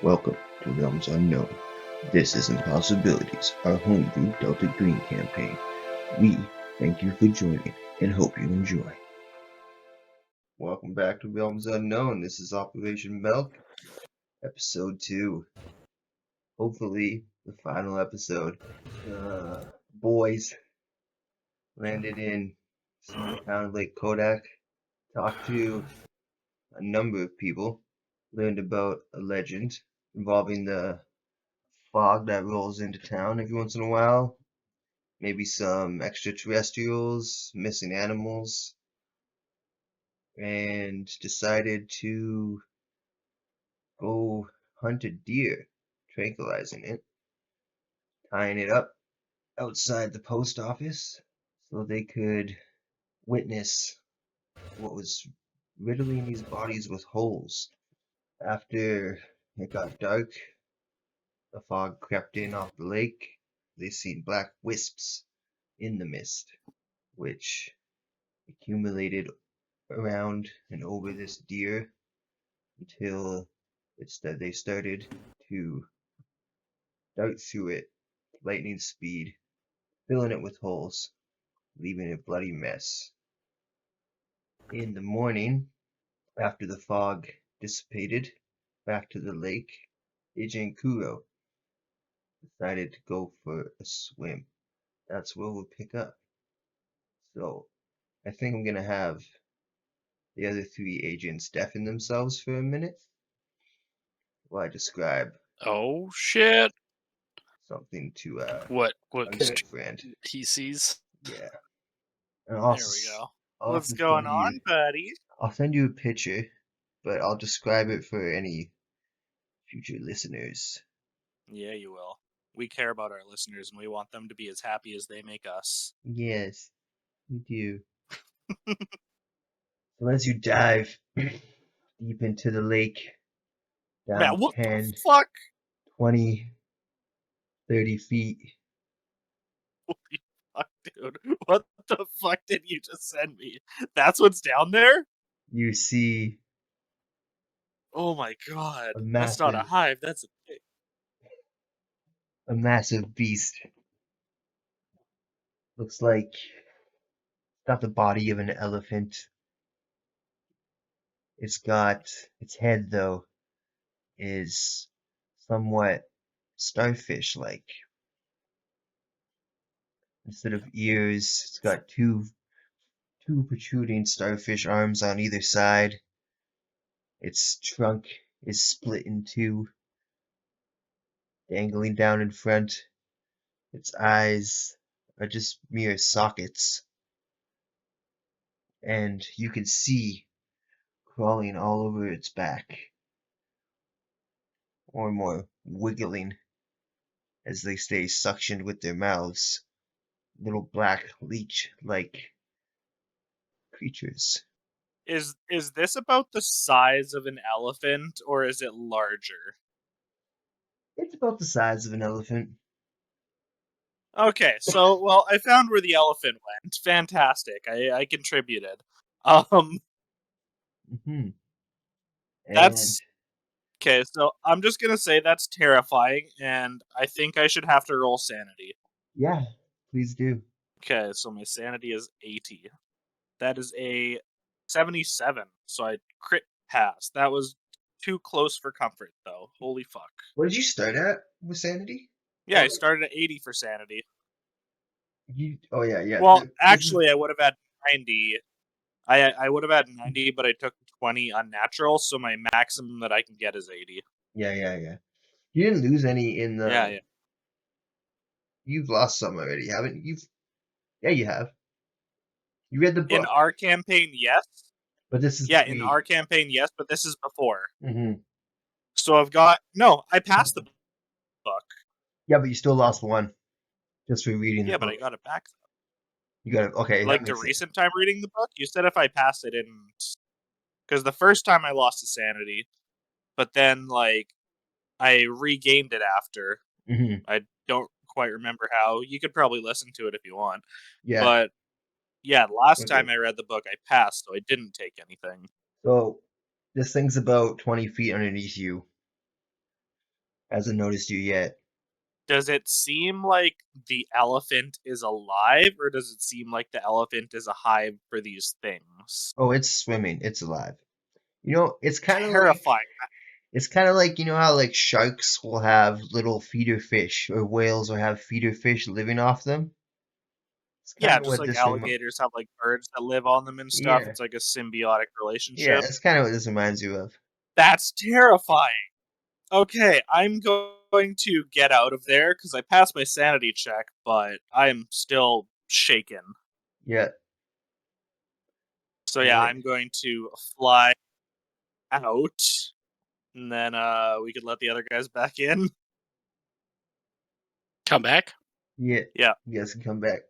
Welcome to Realms Unknown. This is Impossibilities, our Home-Brew Delta Green campaign. We thank you for joining and hope you enjoy. Welcome back to Realms Unknown. This is Operation M.I.L.K, episode 2. Hopefully, the final episode. Boys landed in small town of Lake Kodak, talked to a number of people, learned about a legend involving the fog that rolls into town every once in a while, maybe some extraterrestrials, missing animals, and decided to go hunt a deer, tranquilizing it, tying it up outside the post office so they could witness what was riddling these bodies with holes. After it got dark, the fog crept in off the lake. They seen black wisps in the mist, which accumulated around and over this deer until they started to dart through it lightning speed, filling it with holes, leaving a bloody mess. In the morning, after the fog dissipated, back to the lake, Agent Kuro decided to go for a swim. That's where we'll pick up. So, I think I'm gonna have the other three agents deafen themselves for a minute while I describe Oh shit! something to What our good friend. PCs? Yeah. And There we go. What's going on, buddy? I'll send you a picture, but I'll describe it for any future listeners. Yeah, you will. We care about our listeners and we want them to be as happy as they make us. Yes, we do. So as you dive deep into the lake, Man, down what 10, the fuck? 20, 30 feet, Holy fuck, dude. What the fuck did you just send me? That's what's down there? you see Oh my god. a That's not a massive, hive, that's a pig. a massive beast. Looks like it's got the body of an elephant. It's got its head, though, is somewhat starfish-like. Instead of ears, it's got two protruding starfish arms on either side. Its trunk is split in two, dangling down in front. Its eyes are just mere sockets. And you can see crawling all over its back, or more wiggling as they stay suctioned with their mouths. Little black leech-like creatures. Is this about the size of an elephant or is it larger? It's about the size of an elephant. Okay, so well, I found where the elephant went. Fantastic. I contributed. Um, hmm And that's okay. So I'm just gonna say that's terrifying, and I think I should have to roll sanity. yeah, please do. Okay, so my sanity is 80. That is a 77. So I crit pass. That was too close for comfort, though. Holy fuck. What did you start at with sanity? Yeah, I started at 80 for sanity. Oh yeah. Well, This is actually, I would have had 90. I would have had 90, but I took 20 unnatural, so my maximum that I can get is 80. yeah. You didn't lose any in the. Yeah. You've lost some already, haven't you? Yeah, you have. You read the In book, our campaign, yes. but this is Yeah, in pre. our campaign, yes, but this is before. hmm So I've got no. I passed the book. Yeah, but you still lost one just for reading the Yeah, but book. I got it back. You got it. Okay, that Like the makes sense. recent time reading the book, you said if I passed, I didn't. Because the first time I lost the sanity, but then like I regained it after. hmm I don't quite remember how. You could probably listen to it if you want. Yeah. But yeah, last time Okay. I read the book, I passed, so I didn't take anything. So this thing's about 20 feet underneath you. Hasn't noticed you yet. Does it seem like the elephant is alive, or does it seem like the elephant is a hive for these things? Oh, it's swimming. It's alive. You know, Terrifying. it's kind of like, you know how like sharks will have little feeder fish or whales will have feeder fish living off them? It's kind Yeah, of just what like this alligators have like birds that live on them and stuff. yeah. It's like a symbiotic Yeah, relationship. that's kind of what this reminds you of. That's terrifying. Okay, I'm going to get out of there because I passed my sanity check, but I'm still shaken. Yeah. So yeah, Yeah. I'm going to fly out, and then we could let the other guys back in. Come back? Yeah. Yeah, You guys can come back.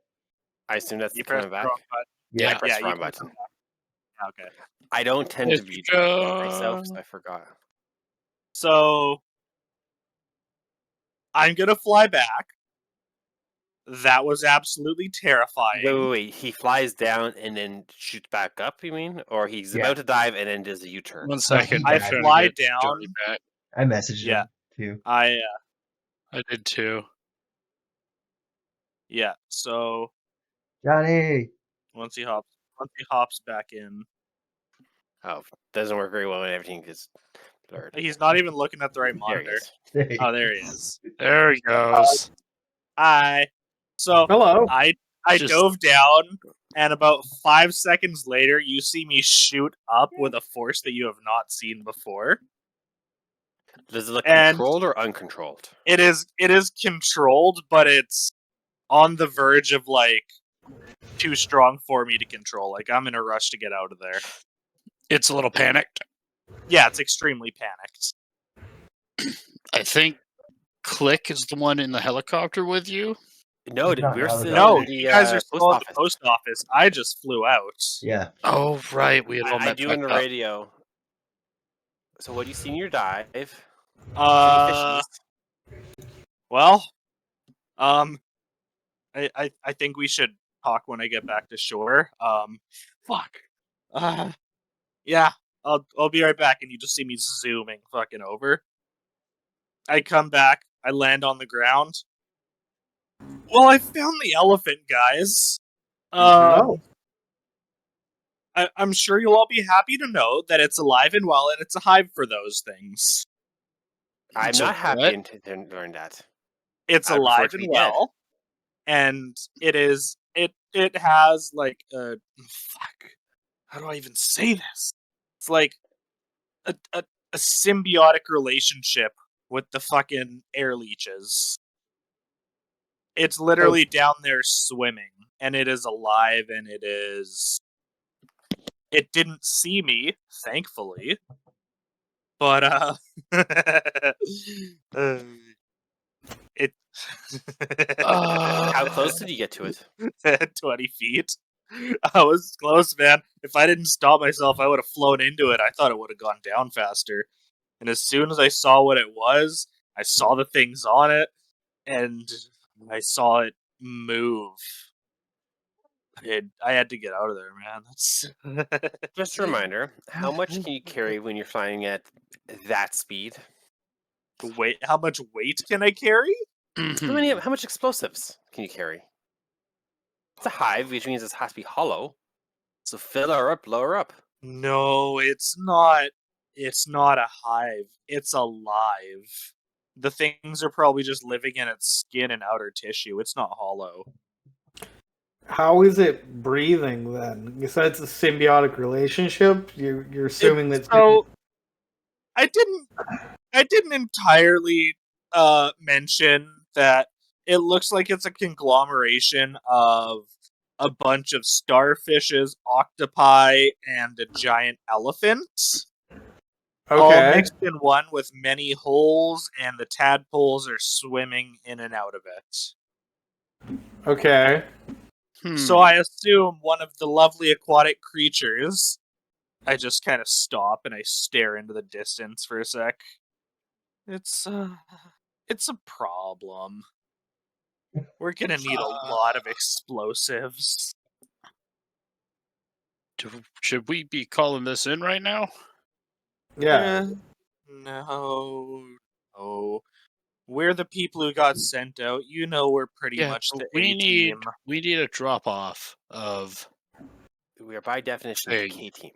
I assume that's you the pressed coming the back. wrong button. Yeah, I Yeah. pressed the you wrong can button. come back. Okay. I don't tend to Let's read go. myself, so I forgot. So I'm gonna fly back. That was absolutely terrifying. Wait. He flies down and then shoots back up, you mean? Or he's Yeah. about to dive and then does a U-turn? 1 second. he I'm died. trying fly to get down. Johnny back. I messaged Yeah. him too. I did too. yeah. So Johnny. once he hops back in, Oh, doesn't work very well when everything is blurred. he's not even looking at the right There he monitor. is. Oh, there he is. There he goes. Hi. So Hello. I Just- dove down, and about 5 seconds later, you see me shoot up with a force that you have not seen before. Does it look And- controlled or uncontrolled? It is controlled, but it's on the verge of like too strong for me to control. Like I'm in a rush to get out of there. It's a little panicked. Yeah, it's extremely panicked. I think Click is the one in the helicopter with you. No, It's not we're still No, in the you guys are post still at the office. post office. I just flew out. Yeah. Oh, right. We had all I met do back in the up. radio. So what do you see in your dive? Any Uh, fishies? well, I think we should talk when I get back to shore. Fuck. Yeah, I'll be right back, and you just see me zooming fucking over. I come back. I land on the ground. Well, I found the elephant, guys. Oh. I'm sure you'll all be happy to know that it's alive and well, and it's a hive for those things. I'm So not happy what? to learn that. It's I'd prefer alive it to and be dead. well, and it has like a fuck. How do I even say this? It's like a symbiotic relationship with the fucking air leeches. It's literally down there swimming, and it is alive, and it didn't see me, thankfully. But it How close did you get to it? 20 feet. I was close, man. If I didn't stop myself, I would have flown into it. I thought it would have gone down faster. And as soon as I saw what it was, I saw the things on it, and I saw it move. I had to get out of there, man. That's Just a reminder, how much can you carry when you're flying at that speed? Wait, how much weight can I carry? Mhm. How much explosives can you carry? It's a hive, which means it has to be hollow. So fill her up, blow her up. No, it's not. It's not a hive. It's alive. The things are probably just living in its skin and outer tissue. It's not hollow. How is it breathing then? You said it's a symbiotic relationship. You're assuming that. So I didn't entirely mention that it looks like it's a conglomeration of a bunch of starfishes, octopi, and a giant elephant. All Okay. mixed in one with many holes, and the tadpoles are swimming in and out of it. Okay. So I assume one of the lovely aquatic creatures. I just kind of stop and I stare into the distance for a sec. It's a problem. We're gonna need a lot of explosives. Should we be calling this in right now? Yeah. No. We're the people who got sent out. You know, we're pretty much the we A need team. a drop off of We are by definition the K team.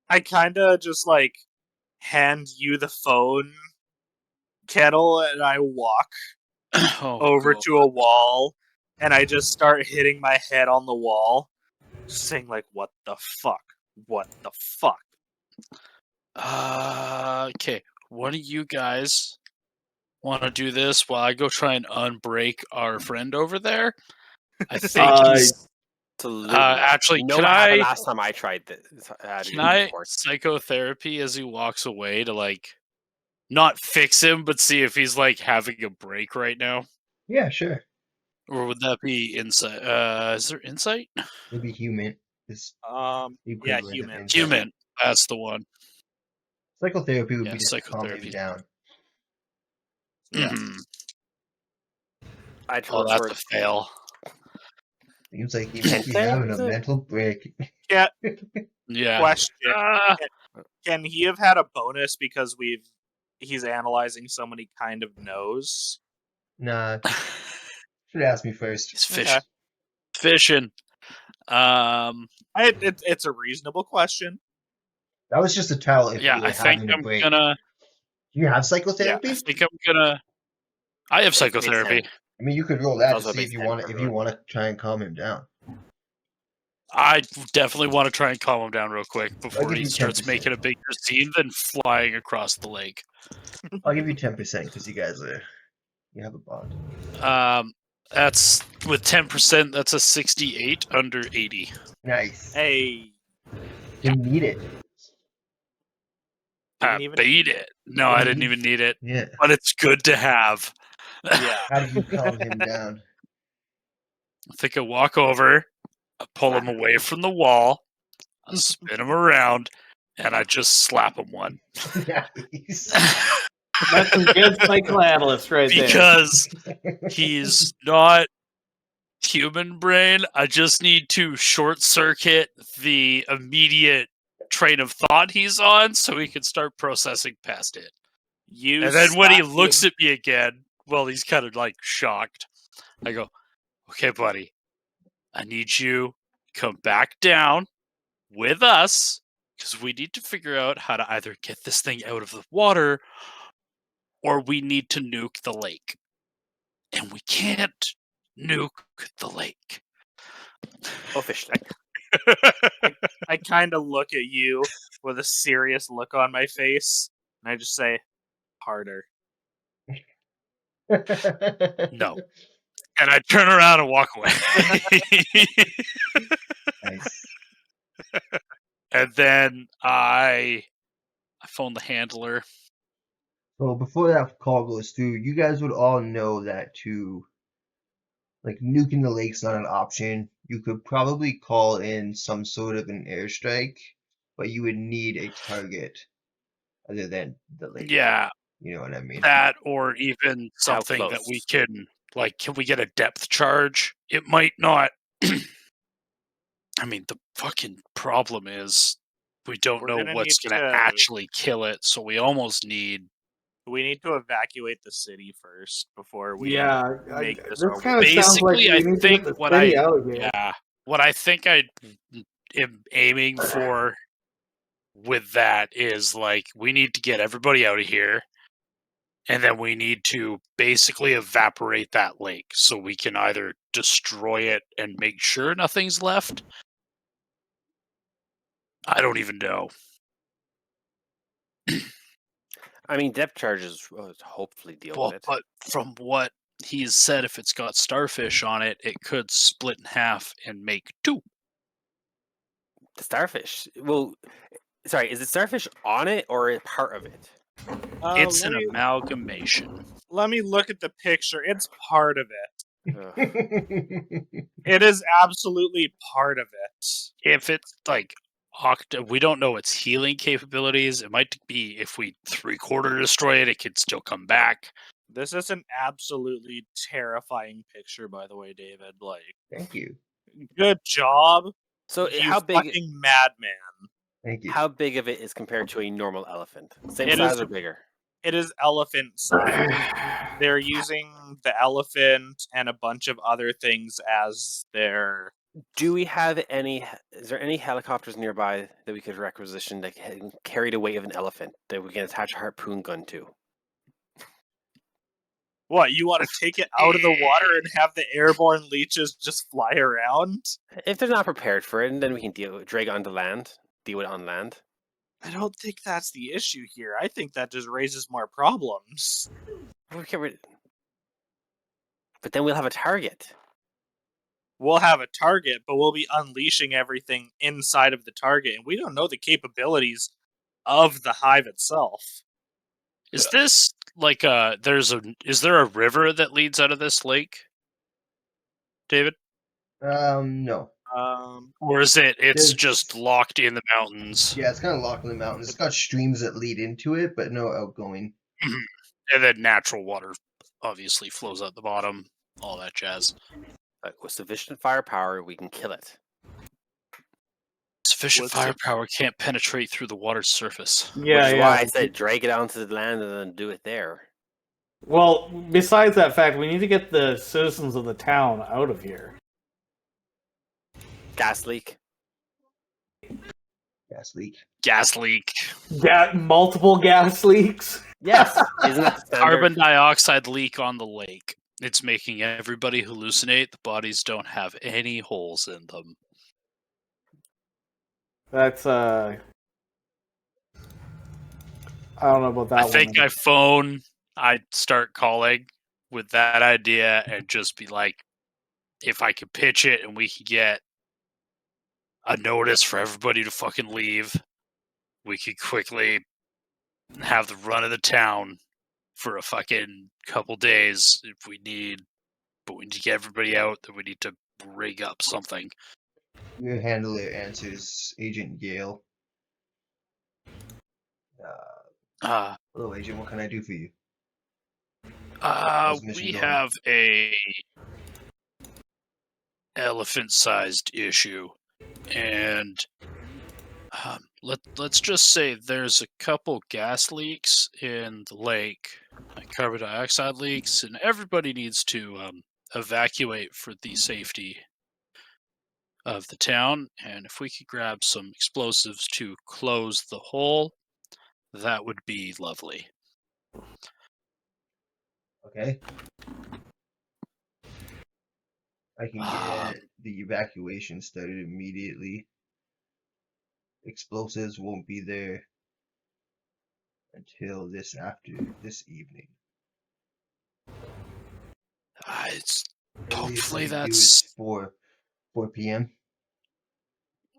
I kind of just like hand you the phone, Kettle, and I walk over to a wall, and I just start hitting my head on the wall, saying like, "What the fuck? What the fuck?" Okay, one of you guys want to do this while I go try and unbreak our friend over there? I think he's... Absolutely. Actually, you know can what happened I... last time I tried this? Can I psychotherapy as he walks away to, like, not fix him, but see if he's, like, having a break right now? Yeah, sure. Or would that be insight? Is there insight? It'd be human. It's Yeah, equivalent of human. insight. Human. That's the one. Psychotherapy would Yeah, be just to calm him psychotherapy. down. Yeah. I Oh, that's a fail. Seems like he might be having a mental break. Yeah. Yeah. Question: Can he have had a bonus because he's analyzing so many kind of knows? Nah. Should ask me first. He's fishing. Okay. Fishing. It's a reasonable question. That was just a tell if you were I think having a I'm break. gonna... Do you have psychotherapy? I think I'm gonna... I have psychotherapy. I mean, you could roll that to Also see if based you on want everyone. to try and calm him down. I definitely want to try and calm him down real quick before give he you starts 10%. making a bigger scene than flying across the lake. I'll give you 10% because you have a bond. That's with 10%. That's a 68 under 80. Nice. Hey, Didn't need it. didn't even Beat it. No, I didn't even need it. Yeah. But it's good to have. yeah. How did you calm him down? I think I walk over, I pull him away from the wall, I spin him around, and I just slap him one. Nice. That's some good psychoanalyst right there. Because he's not human brain. I just need to short circuit the immediate train of thought he's on so he can start processing past it. And then when he looks at me again, well, he's kind of like shocked. I go, "Okay, buddy, I need you to come back down with us because we need to figure out how to either get this thing out of the water or we need to nuke the lake. And we can't nuke the lake." Oh, fish tank. I kind of look at you with a serious look on my face, and I just say, "Harder." No. And I turn around and walk away. Nice. And then I phone the handler. So before that call goes through, you guys would all know that nuking the lake's not an option. You could probably call in some sort of an airstrike, but you would need a target other than the lake. Yeah. You know what I mean? That or even something that we can we get a depth charge? It might not. I mean, the fucking problem is we don't know what's going to actually kill it, so we almost need... We need to evacuate the city first before we make this. This kind of sounds like we need to get the city out of here. Yeah, what I think I am aiming for with that is we need to get everybody out of here, and then we need to basically evaporate that lake so we can either destroy it and make sure nothing's left. I don't even know. I mean, depth charges will hopefully deal with it. But from what he's said, if it's got starfish on it, it could split in half and make two. The starfish? Well, sorry, is it starfish on it or a part of it? It's an amalgamation. Let me look at the picture. It's part of it. It is absolutely part of it. If it's we don't know its healing capabilities. It might be if we 3/4 destroy it, it could still come back. This is an absolutely terrifying picture, by the way, David. Thank you. Good job. So you how big? Fucking madman. Thank you. How big of it is compared to a normal elephant? Same It size is- or bigger? It is elephant season. They're using the elephant and a bunch of other things as their. Do we have any? Is there any helicopters nearby that we could requisition that can carry the weight of an elephant that we can attach a harpoon gun to? What, you want to take it out of the water and have the airborne leeches just fly around? If they're not prepared for it, and then we can drag it onto land, deal with it on land. I don't think that's the issue here. I think that just raises more problems. But then we'll have a target. We'll have a target, but we'll be unleashing everything inside of the target, and we don't know the capabilities of the hive itself. Is this like is there a river that leads out of this lake, David? No. Or is it's There's- just locked in the mountains? Yeah, it's kind of locked in the mountains. It's got streams that lead into it, but no outgoing. And then natural water obviously flows out the bottom, all that jazz. But with sufficient firepower, we can kill it. Sufficient What's firepower can't penetrate through the water's surface. Which Yeah, is yeah. why I said drag it onto the land and then do it there. Well, besides that fact, we need to get the citizens of the town out of here. Gas leak. Gas leak. Gas leak. Multiple gas leaks. Yes. Isn't that the standard? Carbon dioxide leak on the lake. It's making everybody hallucinate. The bodies don't have any holes in them. That's I don't know about that I one. think I'd start calling with that idea and just be like, if I could pitch it and we could get a notice for everybody to fucking leave, we could quickly have the run of the town for a fucking couple days if we need. But we need to get everybody out, then we need to rig up something. Your handler answers Agent Yale. Hello, Agent. What can I do for you? How's the mission We going? have a elephant-sized issue, and let's just say there's a couple gas leaks in the lake, like carbon dioxide leaks, and everybody needs to evacuate for the safety of the town. And if we could grab some explosives to close the hole, that would be lovely. Okay. I can get the evacuation started immediately. Explosives won't be there until after this evening. It's Earliest I hopefully can do that's is 4 p.m.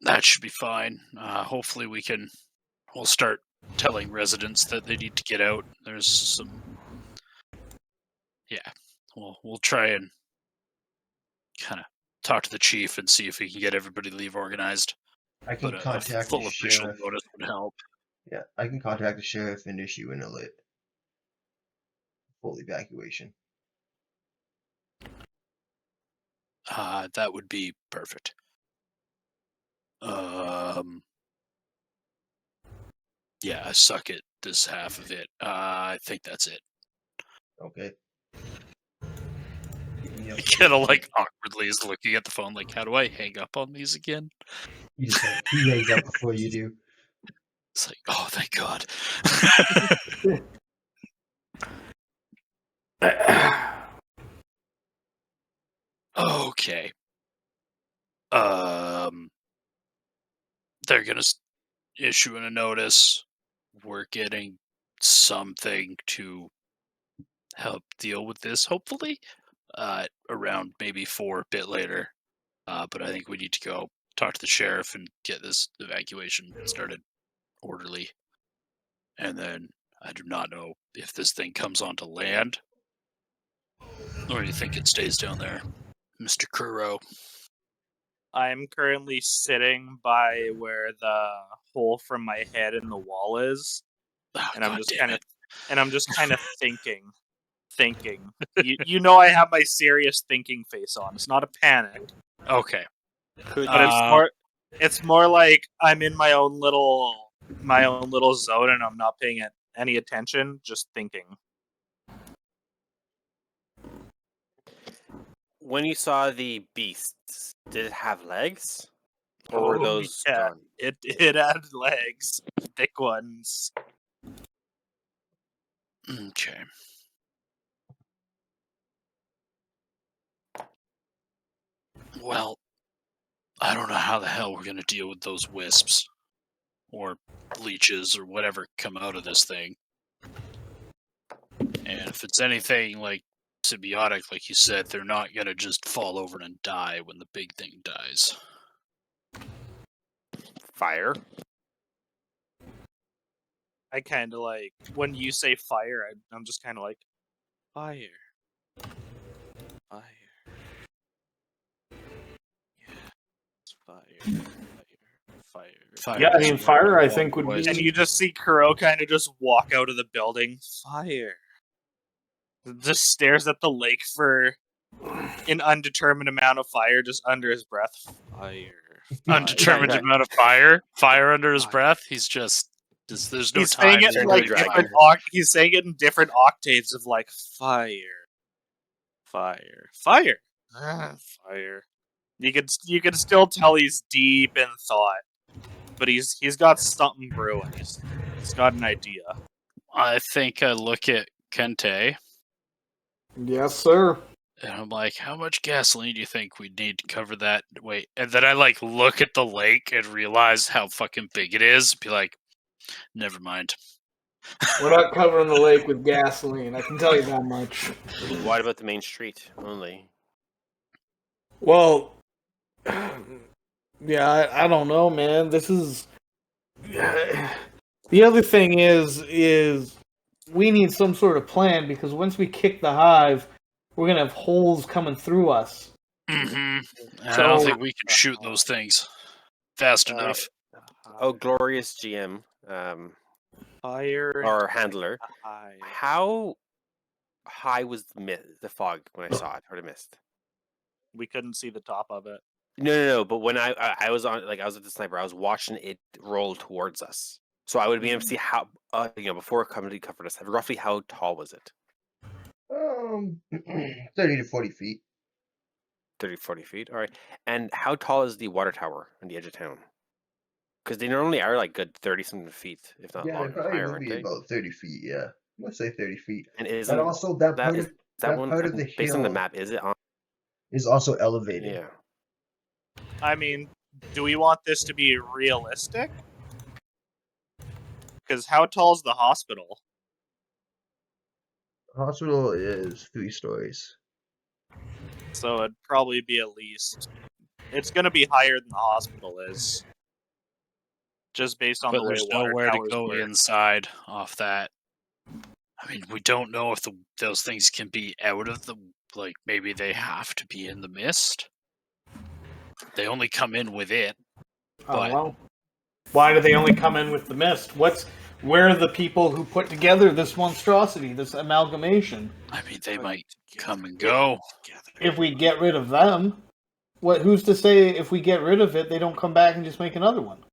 that should be fine. Hopefully we'll start telling residents that they need to get out. There's some, we'll try and kind of talk to the chief and see if we can get everybody to leave organized. I can But a contact full the official sheriff. notice would help. Yeah, I can contact the sheriff and issue an alert. Full evacuation. That would be perfect. Yeah, I suck at this half of it. I think that's it. Okay. Kind of like awkwardly is looking at the phone, like, how do I hang up on these again? You just have to hang up before you do. It's like, oh, thank God. Okay. They're gonna issue a notice. We're getting something to help deal with this, hopefully. Around maybe 4 a bit later. But I think we need to go talk to the sheriff and get this evacuation started orderly. And then I do not know if this thing comes onto land, or do you think it stays down there, Mr. Kuro? I'm currently sitting by where the hole from my head in the wall is, and I'm just kind of thinking. You know, I have my serious thinking face on. It's not a panic, Okay. but it's more like I'm in my own little zone, and I'm not paying any attention, just thinking. When you saw the beasts, did it have legs? Or were those yeah, gone? it had legs, thick ones. Okay. Well, I don't know how the hell we're gonna deal with those wisps or leeches or whatever come out of this thing. And if it's anything like symbiotic, like you said, they're not gonna just fall over and die when the big thing dies. Fire? I kind of like when you say fire. I'm just kind of like fire, fire. Yeah, it's fire, fire. Yeah, I mean, fire, I think, would Boys. And be. you just see Kuro kind of just walk out of the building. Fire. Just stares at the lake for an undetermined amount of fire, just under his breath. Fire. Undetermined Yeah. amount of fire under his breath. He's just there's no He's time. saying it Turn in to like dragon. different. He's saying it in different octaves of like fire, fire, fire, fire. You can still tell he's deep in thought, but he's got something brewing. He's got an idea. I think I look at Kente Yes, sir. and I'm like, how much gasoline do you think we need to cover that? Wait, and then I like look at the lake and realize how fucking big it is. Be like, never mind. We're not covering the lake with gasoline. I can tell you that much. What about the main street only? Well, yeah, I don't know, man. This is the other thing is we need some sort of plan because once we kick the hive, we're gonna have holes coming through us. Mm-hmm. I So- don't think we can shoot those things fast enough. Oh, glorious GM, Fire or handler. high. How high was the fog when I saw it, or the mist? We couldn't see the top of it. No. But when I was on, like I was at the sniper, I was watching it roll towards us, so I would be able to see how, before it covered us. Roughly, how tall was it? 30 to 40 feet. 30, 40 feet. All right. And how tall is the water tower on the edge of town? Because they normally are like good 30-something feet, if not Yeah, they longer, probably higher, will aren't be they? about 30 feet, yeah. Let's say 30 feet. And But isn't also, that that part is of, that one part of the based on the hill map? Is it on? is also elevated. Yeah. I mean, do we want this to be realistic? Because how tall is the hospital? Hospital is 3 stories. So it'd probably be at least. It's going to be higher than the hospital is. Just based on But the way there's water nowhere to towers go work. inside off that. I mean, we don't know if those things can be out of the, like, maybe they have to be in the mist. They only come in with it. Oh But- well. Why do they only come in with the mist? Where are the people who put together this monstrosity, this amalgamation? I mean, they might come and go. If we get rid of them, who's to say if we get rid of it, they don't come back and just make another one?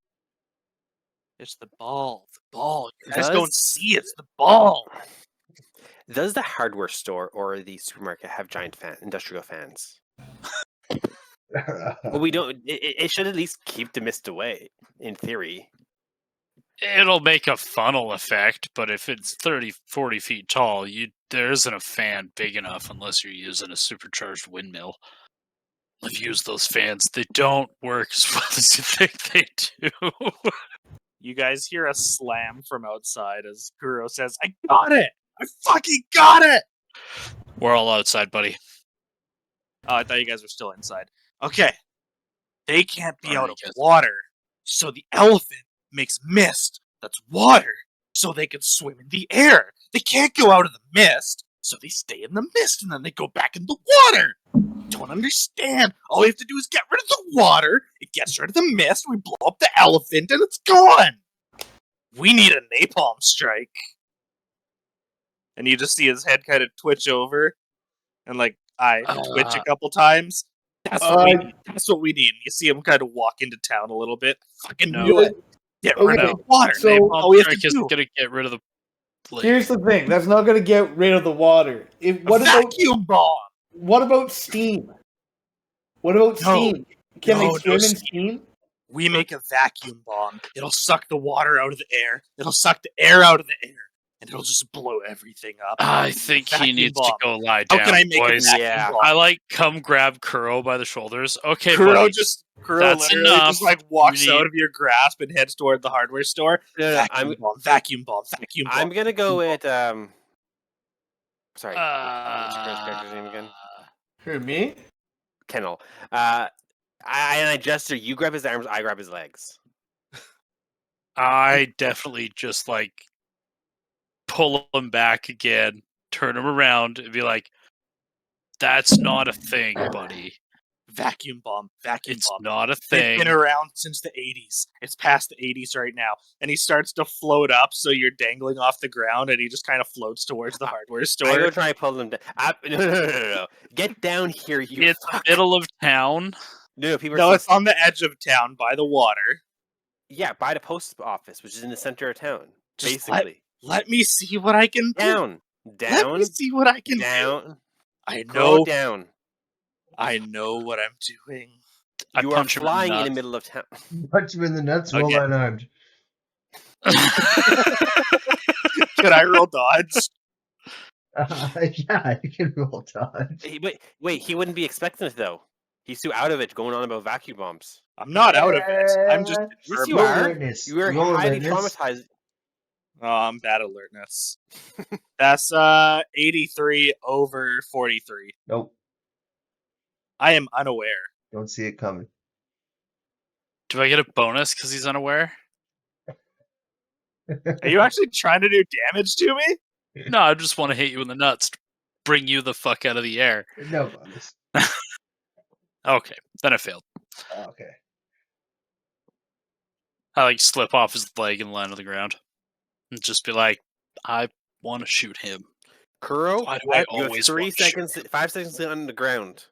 It's the ball. The ball. You guys Does- don't see it's the ball. Does the hardware store or the supermarket have giant industrial fans? Well, we don't. It should at least keep the mist away, in theory. It'll make a funnel effect, but if it's 30, 40 feet tall, there isn't a fan big enough unless you're using a supercharged windmill. I've used those fans. They don't work as well as you think they do. You guys hear a slam from outside as Kuro says, I got it! I fucking got it! We're all outside, buddy. Oh, I thought you guys were still inside. Okay. They can't be Alright, out of guys. water, so the elephant makes mist that's water, so they can swim in the air. They can't go out of the mist, so they stay in the mist and then they go back in the water. Don't understand. All we have to do is get rid of the water, it gets rid of the mist, we blow up the elephant, and it's gone. We need a napalm strike. And you just see his head kind of twitch over, and like twitch a couple times. That's what we need. That's what we need. And you see him kind of walk into town a little bit. Fucking No. do it. Get rid Okay, of the water. so- Napalm All strike strike is isn't going to get rid of the Here's the thing. That's not going to get rid of the water. What about vacuum bomb? what about steam? What about No. steam? Can they No swim in steam. steam? We make a vacuum bomb. It'll suck the water out of the air. It'll suck the air out of the air. And it'll just blow everything up. I think he Vacuum needs bomb. to go lie How down, can I make boys. a vacuum Yeah. bomb? I like come grab Kuro by the shoulders. Okay, Kuro buddy. Kuro That's literally enough. just like walks You need- out of your grasp and heads toward the hardware store. No, Vacuum bomb, vacuum bomb, vacuum bomb. I'm gonna go with Sorry, what's your character's name again? For me? Kennel. I gesture. You grab his arms. I grab his legs. I definitely just like pull him back again, turn him around, and be like, "That's not a thing, buddy. Vacuum bomb, vacuum It's bomb. not a They've thing." been around since the 80s. It's past the 80s right now. And he starts to float up, so you're dangling off the ground, and he just kind of floats towards the hardware I store. go try and pull them down. No. Get down here, you It's fuck. middle of town. No, people are No, still- it's on the edge of town by the water. Yeah, by the post office, which is in the center of town. Just Basically. Let me see what I can do. Down. Let Down. me see what I can do. Down. I Go know. down. I know what I'm doing. I You are punch him in the flying in the nuts. middle of town. Punch him in the nuts while Okay. unarmed. Could I roll dodge? Yeah, you can roll dodge. Wait, he wouldn't be expecting it though. He's too out of it going on about vacuum bombs. I'm not out of it. I'm just. Yes, you Roll are. alertness. You are Roll highly alertness. traumatized. Oh, I'm bad alertness. That's 83 over 43. Nope, I am unaware. don't see it coming. Do I get a bonus because he's unaware? Are you actually trying to do damage to me? No, I just want to hit you in the nuts, to bring you the fuck out of the air. No bonus. Okay, then I failed. Okay. I like slip off his leg and land on the ground, and just be like, "I want to shoot him." Kuro, Why do I you have always 3 want to shoot seconds, 5 seconds on the ground.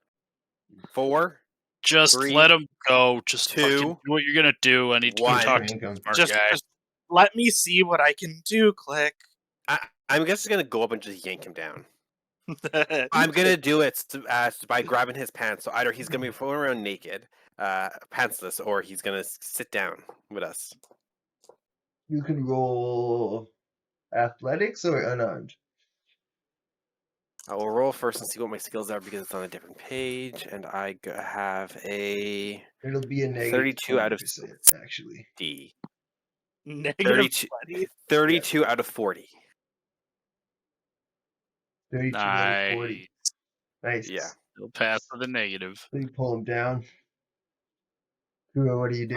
4, Just 3, let him go. Just 2, fucking do what you're gonna do. I need to go 1. talk to Rank 'em. the smart Just guy. let me see what I can do, Click. I'm just gonna go up and just yank him down. I'm gonna do it by grabbing his pants. So either he's gonna be floating around naked, pantsless, or he's gonna sit down with us. You can roll athletics or unarmed. I will roll first and see what my skills are because it's on a different page, and I have a It'll be a negative 32 out of 20%, actually. D. Negative 32, 20. 32 out of 40. 32 out of 40. Nice. Nice. Yeah. Still pass with a negative. So you pull him down. Kuro, what do you do?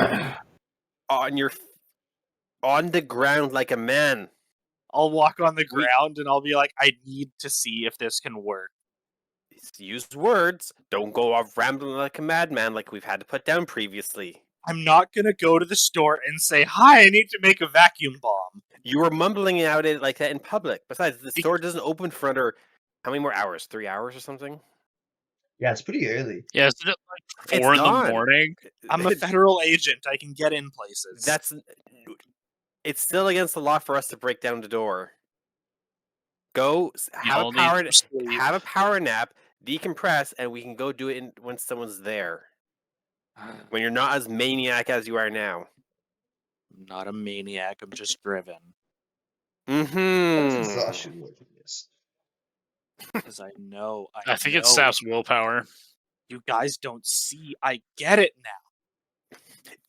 On the ground like a man. I'll walk on the ground and I'll be like, I need to see if this can work. Use words. Don't go off rambling like a madman like we've had to put down previously. I'm not gonna go to the store and say, hi, I need to make a vacuum bomb. You were mumbling out it like that in public. Besides, the store doesn't open for another how many more hours? 3 hours or something? Yeah, it's pretty early. Yeah, isn't it like It's 4 in the gone. morning? I'm a federal agent. I can get in places. It's still against the law for us to break down the door. Go have all a need power to sleep. have a power nap, decompress, and we can go do it when someone's there. When you're not as maniac as you are now. I'm not a maniac. I'm just driven. That's Mm-hmm. exhaustion working this. Because I know. I think it know. saps willpower. You guys don't see. I get it now.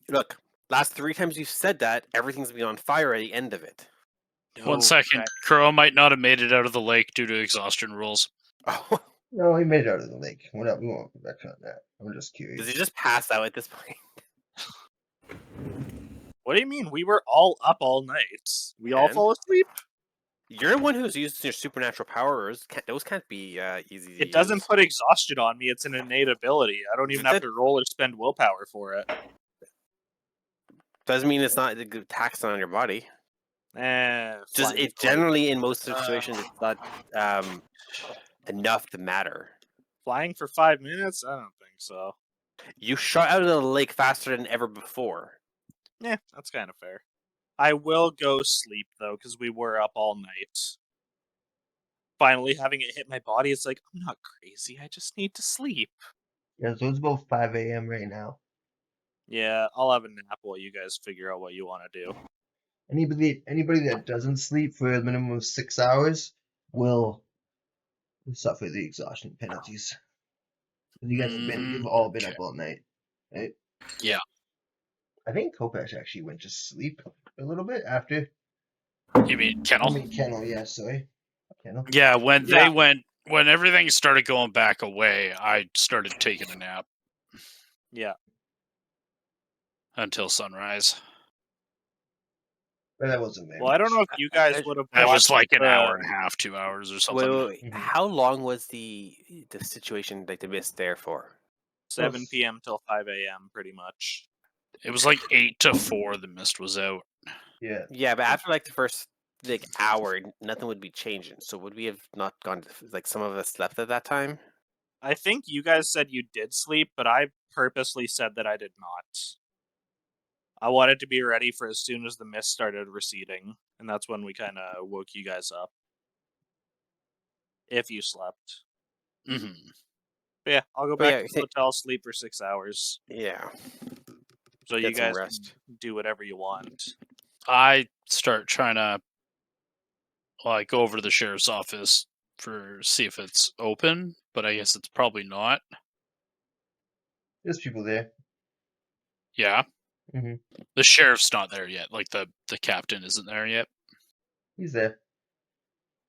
Look, last 3 times you've said that, everything's been on fire at the end of it. No, 1 second. Kuro might not have made it out of the lake due to exhaustion rules. Oh, No, he made it out of the lake. We won't go back on that. I'm just curious. does he just pass out at this point? What do you mean? We were all up all night. We all And? fall asleep? You're the one who's used your supernatural powers. Those can't be easy to It doesn't use. put exhaustion on me. It's an innate ability. I don't even have to roll or spend willpower for it. Doesn't mean it's not a good tax on your body. Just Flying it for- generally in most situations it's not enough to matter. Flying for 5 minutes? I don't think so. You shot out of the lake faster than ever before. Yeah, that's kind of fair. I will go sleep though, because we were up all night. Finally having it hit my body, it's like, I'm not crazy, I just need to sleep. Yeah, so it's about 5 a.m. right now. Yeah, I'll have a nap while you guys figure out what you want to do. Anybody that doesn't sleep for a minimum of 6 hours will suffer the exhaustion penalties. You guys you've all been up all night, right? Yeah. I think Kopesh actually went to sleep a little bit after. You mean Kennel? Kennel, yeah, sorry. Kennel. Yeah, when Yeah. when everything started going back away, I started taking a nap Yeah. until sunrise. But that wasn't very Well, I don't know much. if you guys would have That was watched like an the- hour and a half, 2 hours or something. Wait. Mhm. How long was the situation, like the mist, there for? 7 p.m. till 5 a.m. pretty much. It was like 8 to 4 the mist was out. Yeah. Yeah, but after like the first hour, nothing would be changing. So would we have not gone? Like some of us slept at that time. I think you guys said you did sleep, but I purposely said that I did not. I wanted to be ready for as soon as the mist started receding, and that's when we kind of woke you guys up. If you slept. Mm-hmm. But yeah, I'll go But back yeah, to the hotel, sleep for 6 hours. Yeah. So Get you some guys rest. can do whatever you want. I start trying to like go over to the sheriff's office for see if it's open, but I guess it's probably not. There's people there. Yeah. Mm-hmm. The sheriff's not there yet. Like the captain isn't there yet. He's there.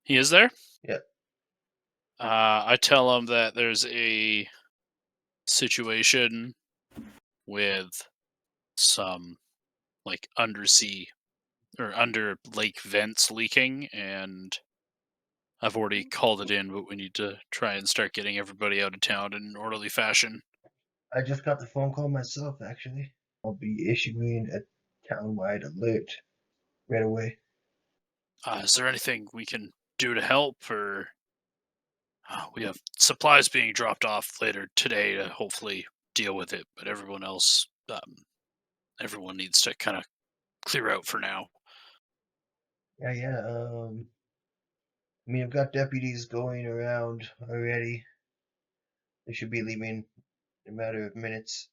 He is there? Yeah. I tell him that there's a situation with some like undersea or under lake vents leaking, and I've already called it in, but we need to try and start getting everybody out of town in an orderly fashion. I just got the phone call myself, actually. I'll be issuing a town-wide alert right away. Is there anything we can do to help, or we have supplies being dropped off later today to hopefully deal with it, but everyone else, everyone needs to kind of clear out for now. Yeah. I mean, I've got deputies going around already. They should be leaving in a matter of minutes.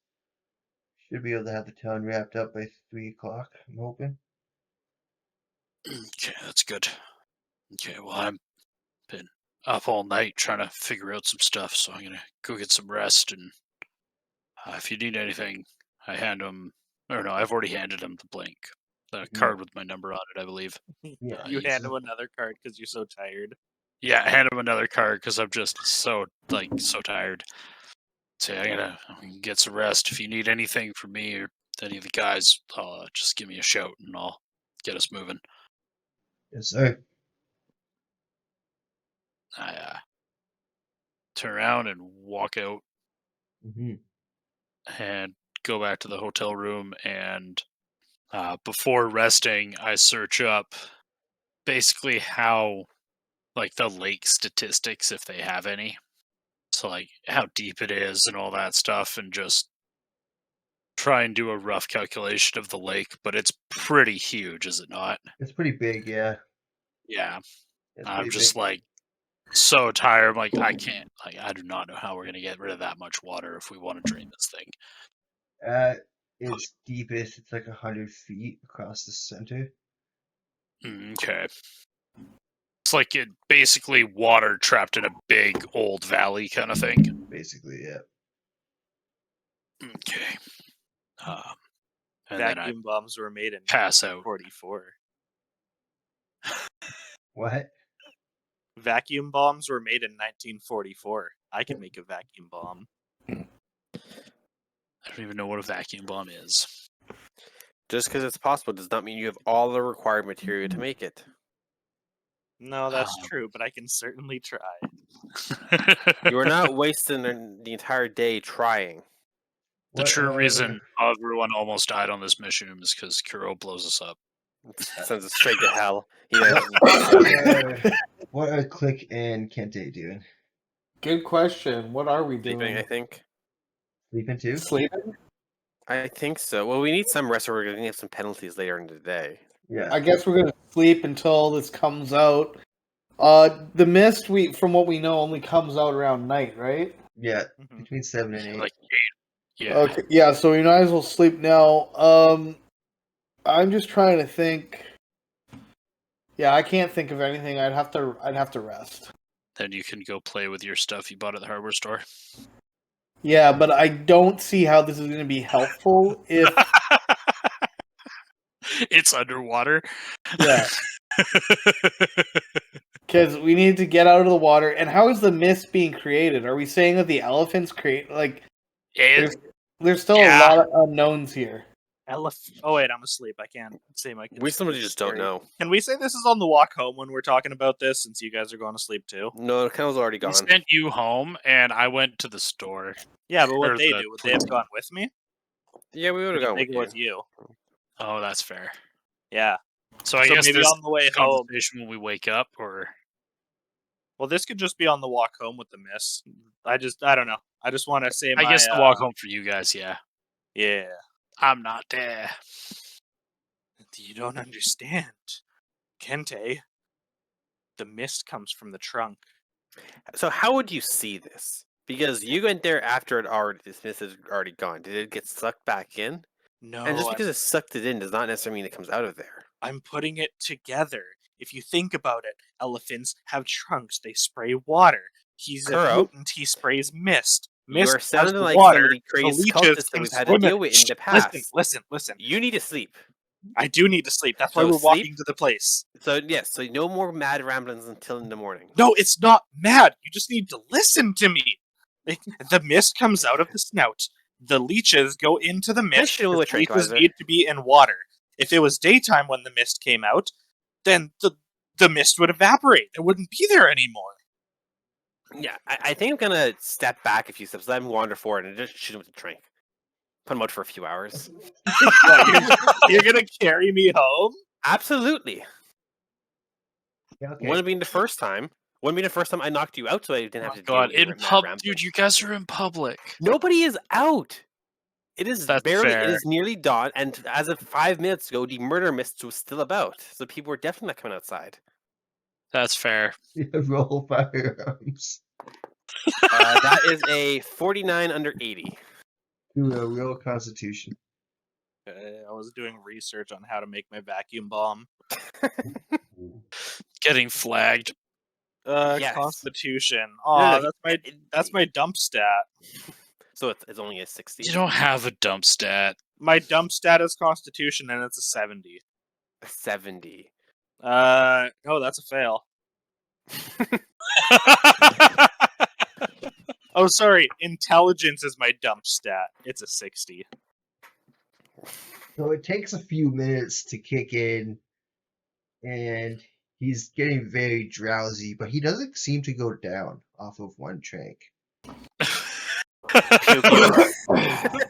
Should be able to have the town wrapped up by 3 o'clock, I'm hoping. Okay, that's good. Okay, well, I've been up all night trying to figure out some stuff, so I'm gonna go get some rest. And if you need anything, I hand him. Or no, I've already handed him the card with my number on it, I believe. Yeah. You hand him another card because you're so tired. Yeah, hand him another card because I'm just so tired. Say I'm gonna get some rest. If you need anything from me or any of the guys, just give me a shout and I'll get us moving. Yes, sir. I turn around and walk out Mm-hmm. and go back to the hotel room. And before resting, I search up basically how, like, the lake statistics, if they have any. So, like, how deep it is and all that stuff, and just try and do a rough calculation of the lake. But it's pretty huge, is it not? It's pretty big, yeah. Yeah. It's I'm pretty just big. like so tired. I'm like, I can't. Like, I do not know how we're gonna get rid of that much water if we want to drain this thing. Its deepest, it's like 100 feet across the center. Okay. It's like it basically water trapped in a big old valley kind of thing. Basically, yeah. Okay. And then I Vacuum bombs were made in pass out. 1944. What? Vacuum bombs were made in 1944. I can make a vacuum bomb. I don't even know what a vacuum bomb is. Just because it's possible does not mean you have all the required material to make it. No, that's true, but I can certainly try. You are not wasting the entire day trying. The true reason everyone almost died on this mission is because Kuro blows us up. Sends us straight to hell. What are Click and Kente doing? Good question. What are we doing? Sleeping, I think. Sleeping too? Sleeping? I think so. Well, we need some rest, or we're going to have some penalties later in the day. Yeah. I guess we're gonna sleep until this comes out. The mist, from what we know, only comes out around night, right? Yeah. Mhm. Between 7 and 8. Like, yeah. Okay, yeah. So we might as well sleep now. I'm just trying to think. Yeah, I can't think of anything. I'd have to rest. Then you can go play with your stuff you bought at the hardware store. Yeah, but I don't see how this is going to be helpful if It's underwater. yeah, because we need to get out of the water. And how is the mist being created? Are we saying that the elephants create like there's still a Yeah. lot of unknowns here. Oh wait, I'm asleep. I can't say my. We simply just don't know. Can we say this is on the walk home when we're talking about this, since you guys are going to sleep too? No, the kennel's already I gone. sent you home, and I went to the store. Yeah, but Or what they the- do? Would they have gone with me? Yeah, we would have Did gone they with go you. with you? Oh, that's fair. Yeah. So I So guess maybe this on the way home. conversation when we wake up, or Well, this could just be on the walk home with the miss. I don't know. I just want to say I guess the walk home for you guys. Yeah, Yeah. I'm not there. You don't understand, Kente. The mist comes from the trunk. So how would you see this? Because you went there after this mist is already gone. Did it get sucked back in? No, And just because it sucked it in does not necessarily mean it comes out of there. I'm putting it together. If you think about it, elephants have trunks. They spray water. He's a Kuro, mutant. He sprays mist. You are Mist has sounding like water. some of the crazy leeches cultists that can we've had to swim deal with in the past. Listen. You need to sleep. I do need to sleep. That's why So we're sleep? walking to the place. So yes, so no more mad ramblings until in the morning. No, it's not mad. You just need to listen to me. The mist comes out of the snout. The leeches go into the mist. shoot him with a The leeches tranquilizer. need to be in water. If it was daytime when the mist came out, then the mist would evaporate. It wouldn't be there anymore. Yeah, I think I'm gonna step back a few steps, let him wander forward, and just shoot him with a trank. Put him out for a few hours. You're gonna carry me home? Absolutely. Yeah, okay. Wouldn't be the first time. Wouldn't be the first time I knocked you out, so I didn't have to deal God, with your in mad pub, ramblings. dude, you guys are in public. Nobody is out. It is That's barely. fair. It is nearly dawn, and as of 5 minutes ago, the murder mist was still about. So people were definitely not coming outside. That's fair. Roll firearms. That is a 49 under 80. Do a real constitution. I was doing research on how to make my vacuum bomb. Getting flagged. Yes. Constitution. No, Oh, that's my dump stat. So it's only a 60. You don't have a dump stat. My dump stat is Constitution, and it's a 70. A 70. No, that's a fail. Oh, sorry. Intelligence is my dump stat. It's a 60. So it takes a few minutes to kick in, and he's getting very drowsy, but he doesn't seem to go down off of one trank.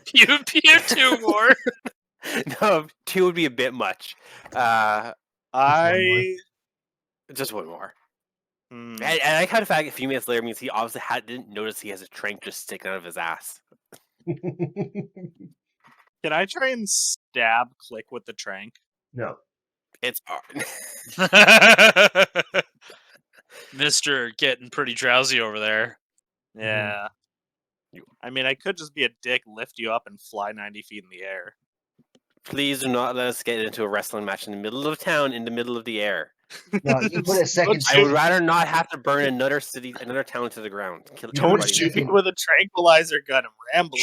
Pew pew 2 more. No, 2 would be a bit much. Just one more. And I kind of fact a few minutes later means he obviously didn't notice he has a trank just sticking out of his ass. Can I try and stab Click with the trank? No. It's Mr. getting pretty drowsy over there. Yeah. I mean, I could just be a dick, lift you up, and fly 90 feet in the air. Please do not let us get into a wrestling match in the middle of town, in the middle of the air. No, you put a second I would trank. rather not have to burn another town to the ground. Kill Don't everybody. shoot me with a tranquilizer gun. I'm rambling.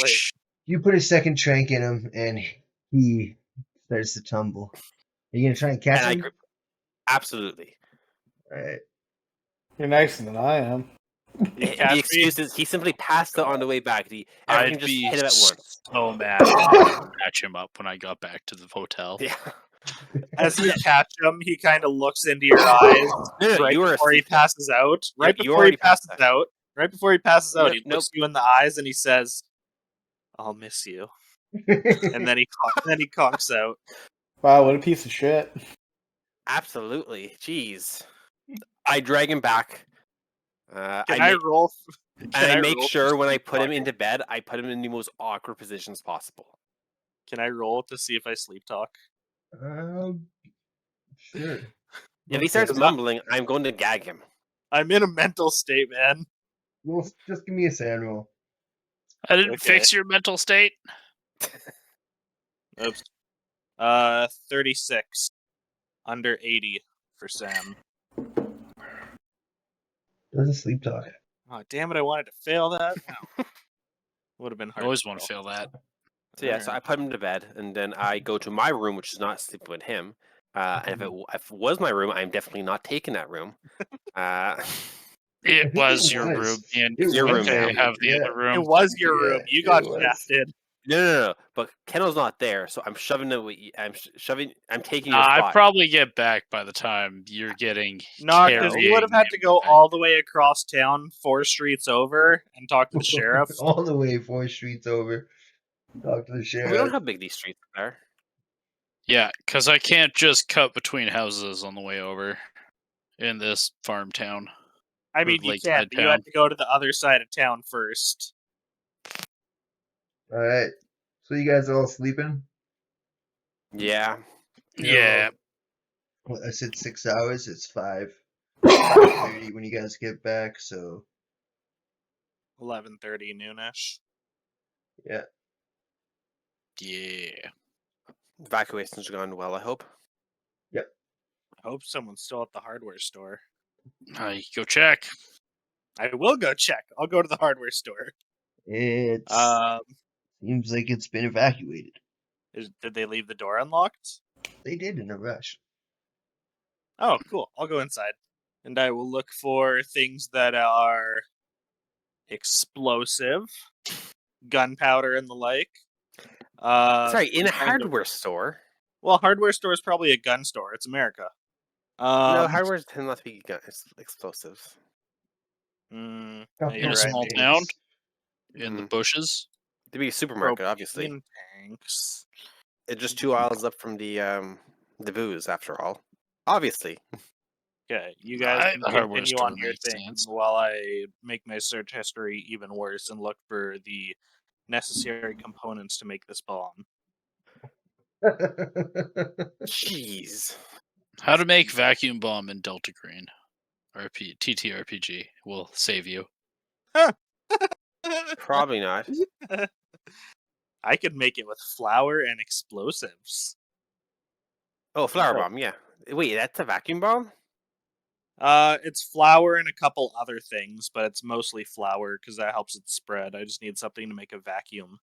You put a second trank in him, and he starts to tumble. Are you gonna try and catch him? Absolutely. All right. You're nicer than I am. The excuse is he simply passed out on the way back. Everything I'd just be hit him at once. so mad if I didn't catch him up when I got back to the hotel. Yeah. As you catch him, he kind of looks into your eyes No, right you were before he asleep. passes out. Right You before he already passes passed out. Right before he passes out, he Nope. looks you in the eyes and he says, "I'll miss you." And then he conks out. Wow, what a piece of shit. Absolutely. Jeez. I drag him back. Can I roll? And I make roll sure for when I sleep put him talking? into bed, I put him in the most awkward positions possible. Can I roll to see if I sleep talk? Sure. If he starts Okay. mumbling, I'm going to gag him. I'm in a mental state, man. Well, just give me a sand roll. I didn't Okay. fix your mental state. Oops. 36. Under 80 for Sam. Doesn't sleep talk. Oh, damn it, I wanted to fail that. Would have been I hard. always want to fail that. So yeah, so I put him to bed, and then I go to my room, which is not sleeping with him. And if it was my room, I'm definitely not taking that room. It think was it your was. room, and It Your room, they yeah. have the Yeah. other room. It was your Yeah, room. You it got was. shafted. No. But Kendall's not there, so I'm shoving it. I'm taking your I spot. probably get back by the time you're getting No, because you would have had to go carrying all the way across town, 4 streets over, and talk to the sheriff. All the way 4 streets over. Talk to the We don't sheriff. know how big these streets are. Yeah, because I can't just cut between houses on the way over in this farm town. I mean, you can, but you had to go to the other side of town first. All right. So you guys are all sleeping? Yeah. Yeah. Well, I said 6 hours. It's 5:30 when you guys get back. So 11:30 noonish. yeah. Yeah. Evacuation's gone well, I hope. I hope someone's still at the hardware store. You go check. I will go check. I'll go to the hardware store. It seems like it's been evacuated. Did they leave the door unlocked? They did in a rush. Oh, cool. I'll go inside. And I will look for things that are explosive, gunpowder and the like. Sorry, in a some kind of- hardware store. Well, hardware store is probably a gun store. It's America. No, hardware tend not to be explosives. In you're a right. small town, in the bushes. To be a supermarket, obviously. Propane tanks. It's just 2 aisles up from the booze, after all. Obviously. Okay, you guys can the hardware continue store on your makes thing sense. while I make my search history even worse and look for the necessary components to make this bomb. Jeez. How to make vacuum bomb in Delta Green. TTRPG will save you. Probably not. I could make it with flour and explosives. Oh, flower So- bomb, yeah. Wait, that's a vacuum bomb? It's flour and a couple other things, but it's mostly flour because that helps it spread. I just need something to make a vacuum.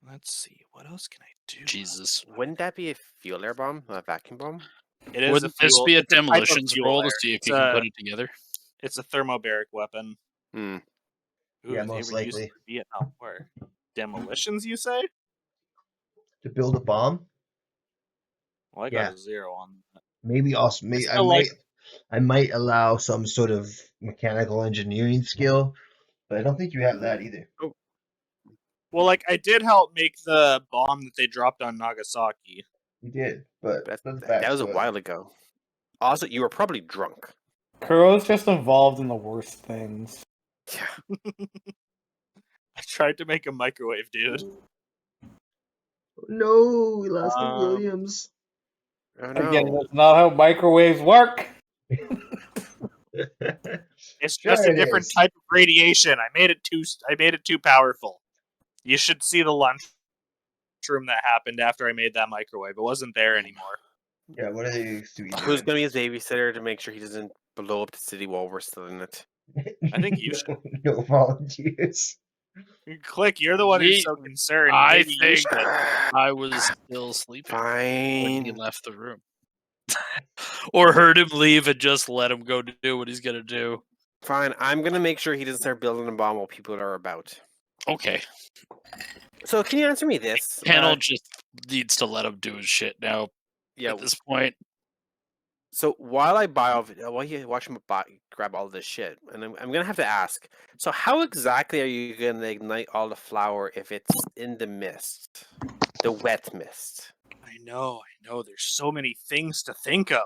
Let's see, what else can I do? Jesus. Wouldn't that be a fuel air bomb? A vacuum bomb? It is Wouldn't a this fuel, be a it's type of demolitions fuel roll to air. see if It's you can a- put it together? It's a thermobaric weapon. Hmm. Ooh, Yeah, they most were used likely. for Vietnam War. Demolitions, you say? To build a bomb? Well, I got a 0 on that. Maybe also I might allow some sort of mechanical engineering skill, but I don't think you have that either. Well, like, I did help make the bomb that they dropped on Nagasaki. You did, but That was a while ago. Also, you were probably drunk. Kuro's just involved in the worst things. Yeah. I tried to make a microwave, dude. No, we lost the Williams. Oh, Again, no. that's not how microwaves work. It's Sure just a it different is. type of radiation. I made it too powerful. You should see the lunchroom that happened after I made that microwave. It wasn't there anymore. Yeah, what are they used to be Who's doing? going to be his babysitter to make sure he doesn't blow up the city while we're still in it? I think you should. No volunteers. Click, you're the one who's so concerned. I Maybe you think should. I was still sleeping when he Fine. left the room. Or heard him leave and just let him go do what he's gonna do. Fine. I'm going to make sure he doesn't start building a bomb while people are about. Okay. So, can you answer me this? Panel just needs to let him do his shit now Yeah. at this point. So while I while you watch him grab all this shit, and I'm gonna have to ask. So how exactly are you gonna ignite all the flour if it's in the mist, the wet mist? I know. There's so many things to think of.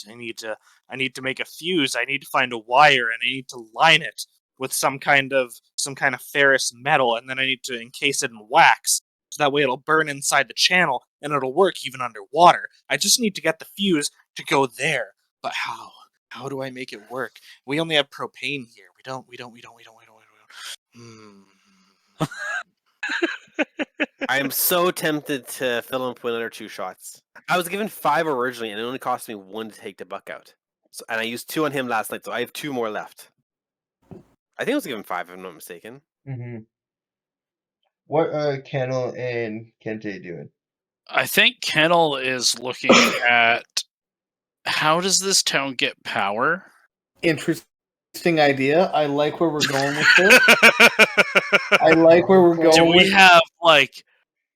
I need to make a fuse. I need to find a wire, and I need to line it with some kind of ferrous metal, and then I need to encase it in wax, so that way it'll burn inside the channel, and it'll work even underwater. I just need to get the fuse, to go there. But how? How do I make it work? We only have propane here. We don't. I am so tempted to fill him with another 2 shots. I was given 5 originally, and it only cost me 1 to take the buck out. So, and I used 2 on him last night, so I have 2 more left. I think I was given 5, if I'm not mistaken. Mm-hmm. What are Kennel and Kente doing? I think Kennel is looking at how does this town get power? Interesting idea. I like where we're going with this. I like where we're going. Do we with have like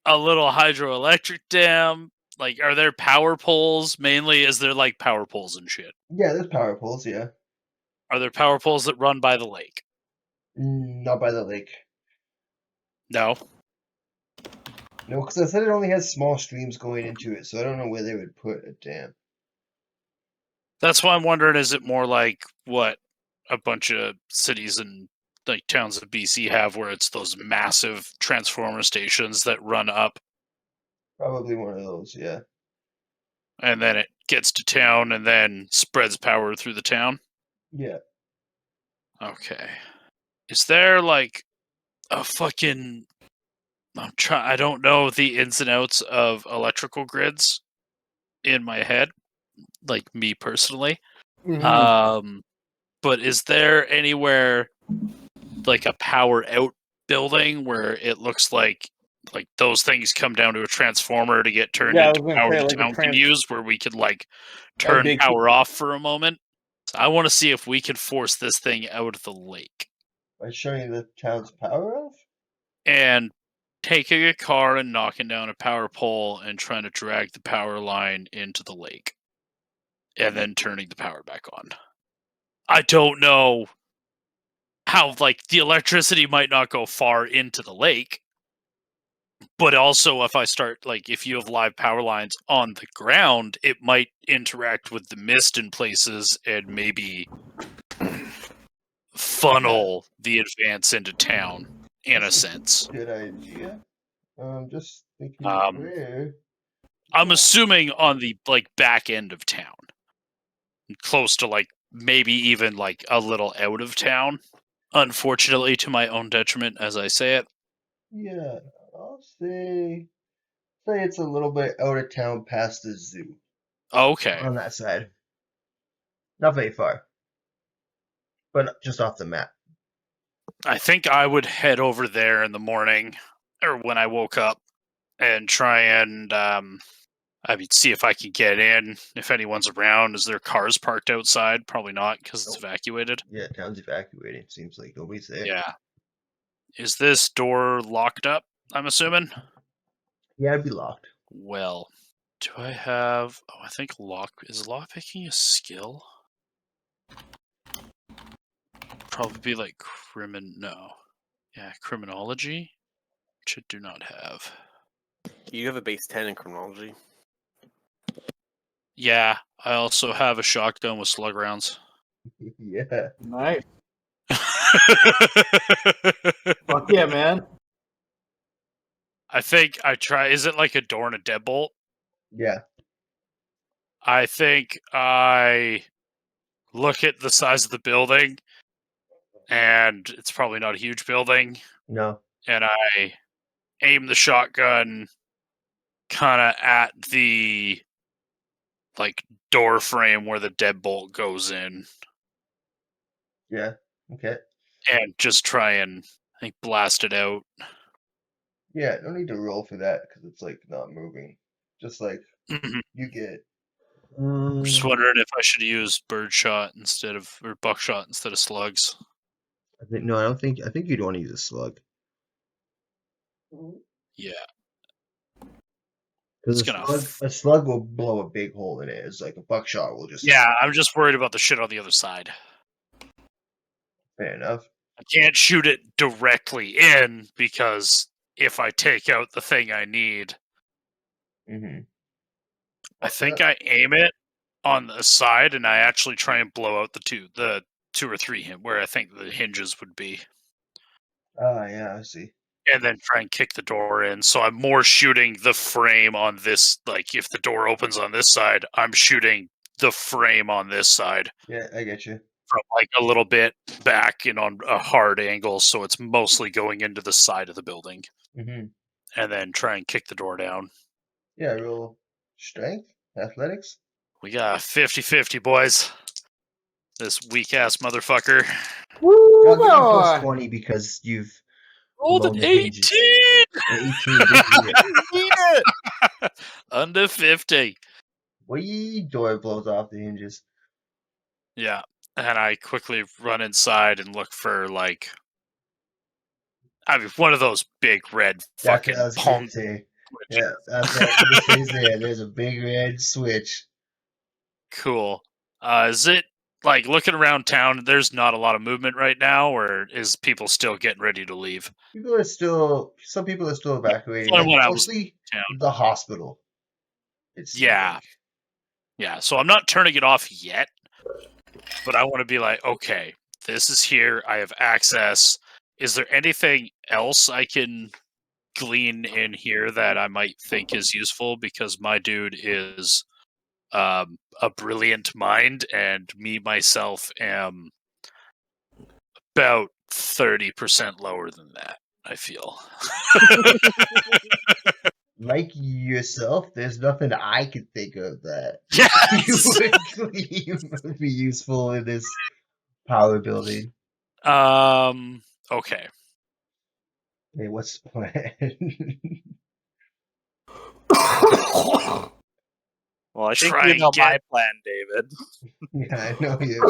a little hydroelectric dam? Like, are there power poles? Mainly, is there like power poles and shit? Yeah, there's power poles, yeah. Are there power poles that run by the lake? Not by the lake. No. No, because I said it only has small streams going into it, so I don't know where they would put a dam. That's why I'm wondering, is it more like what a bunch of cities and like towns of BC have, where it's those massive transformer stations that run up Probably one of those, yeah. and then it gets to town and then spreads power through the town? Yeah. Okay. Is there like a fucking... I don't know the ins and outs of electrical grids in my head, like me personally. But is there anywhere like a power out building where it looks like those things come down to a transformer to get turned Yeah, I into was gonna power say, the like a town can use, where we could like A turn big- power off for a moment? So I want to see if we can force this thing out of the lake By shutting the town's power off? and taking a car and knocking down a power pole and trying to drag the power line into the lake and then turning the power back on. I don't know how, like, the electricity might not go far into the lake, but also if I start, like, if you have live power lines on the ground, it might interact with the mist in places and maybe funnel the advance into town in a sense. Good idea. Just thinking where. I'm assuming on the like back end of town, close to like maybe even like a little out of town. Unfortunately, to my own detriment, as I say it. Yeah, I'll say it's a little bit out of town past the zoo. Okay. On that side. Not very far. But just off the map. I think I would head over there in the morning, or when I woke up, and try and see if I can get in. If anyone's around, is there cars parked outside? Probably not, because it's evacuated. Yeah, town's evacuating. Seems like nobody's there. Yeah. Is this door locked up, I'm assuming? Yeah, it'd be locked. Well, do I have... Oh, I think is lockpicking a skill? Probably be like no. Yeah, criminology, which I do not have. You have a base 10 in criminology. Yeah, I also have a shotgun with slug rounds. Yeah. Nice. Fuck yeah, man. I think I try... Is it like a door and a deadbolt? Yeah. I think I look at the size of the building, and it's probably not a huge building. No. And I aim the shotgun kind of at the like door frame where the deadbolt goes in. Yeah. Okay. And just try and blast it out. Yeah, no need to roll for that because it's like not moving. Just like Mhm. you get. I'm just wondering if I should use birdshot or buckshot instead of slugs. I don't think. I think you'd want to use a slug. Yeah. Because It's gonna a slug will blow a big hole in it. It's like a buckshot will just. Yeah, I'm just worried about the shit on the other side. Fair enough. I can't shoot it directly in because if I take out the thing I need, Mm-hmm. I think I aim it on the side and I actually try and blow out the two or three where I think the hinges would be. Ah, yeah, I see. And then try and kick the door in. So I'm more shooting the frame on this, like if the door opens on this side, I'm shooting the frame on this side Yeah, I get you. from like a little bit back and on a hard angle, so it's mostly going into the side of the building, Mm-hmm. and then try and kick the door down. Yeah, roll strength, athletics. We got 50-50, boys. This weak ass motherfucker. Woo, I'll give you plus boy. 20 because you've Rolled blown an the 18! hinges. 18, good for you. Under 50. Wee, door blows off the hinges. Yeah. And I quickly run inside and look for, like, I mean, one of those big red That's fucking what I was palm gonna say. switches. Yeah, that's what I was gonna say there. There's a big red switch. Cool. Is it, like, looking around town, there's not a lot of movement right now, or is people still getting ready to leave? Some people are still evacuating, Fun like when I was mostly town. the hospital. It seems Yeah. like. Yeah, so I'm not turning it off yet, but I want to be like, okay, this is here. I have access. Is there anything else I can glean in here that I might think is useful? Because my dude is a brilliant mind, and me myself am about 30% lower than that, I feel. Like yourself, there's nothing I can think of that Yes. would be useful in this power building. Okay. Hey, what's the plan? Well, I think Try you and know my get- plan, David. Yeah, I know you.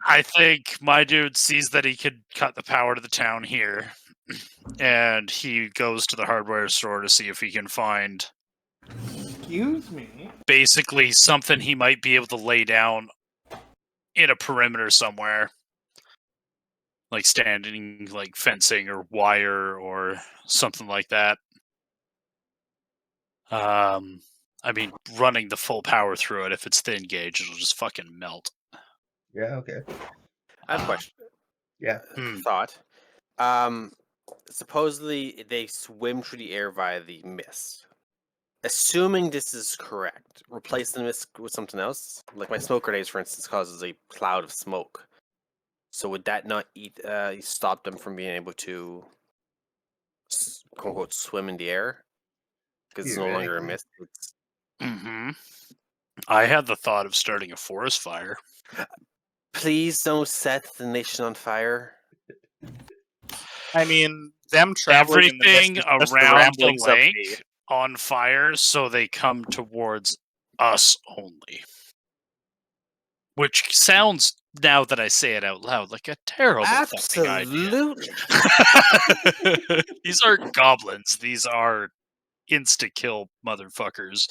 I think my dude sees that he could cut the power to the town here, and he goes to the hardware store to see if he can find Excuse me. basically something he might be able to lay down in a perimeter somewhere. Like standing, like fencing or wire or something like that. I mean, running the full power through it, if it's thin gauge, it'll just fucking melt. Yeah, okay. I have a question. Yeah. Thought. Supposedly they swim through the air via the mist. Assuming this is correct, replace the mist with something else. Like my smoke grenades, for instance, causes a cloud of smoke. So would that not stop them from being able to, quote unquote, swim in the air? Because it's no longer a mist. It's... I had the thought of starting a forest fire. Please don't set the nation on fire. I mean, them traveling in the Everything mist is just the around the ramblings of lake the- on fire, so they come towards us only. Which sounds, now that I say it out loud, like a terrible fucking idea. Absolutely. These aren't goblins. These are insta-kill motherfuckers.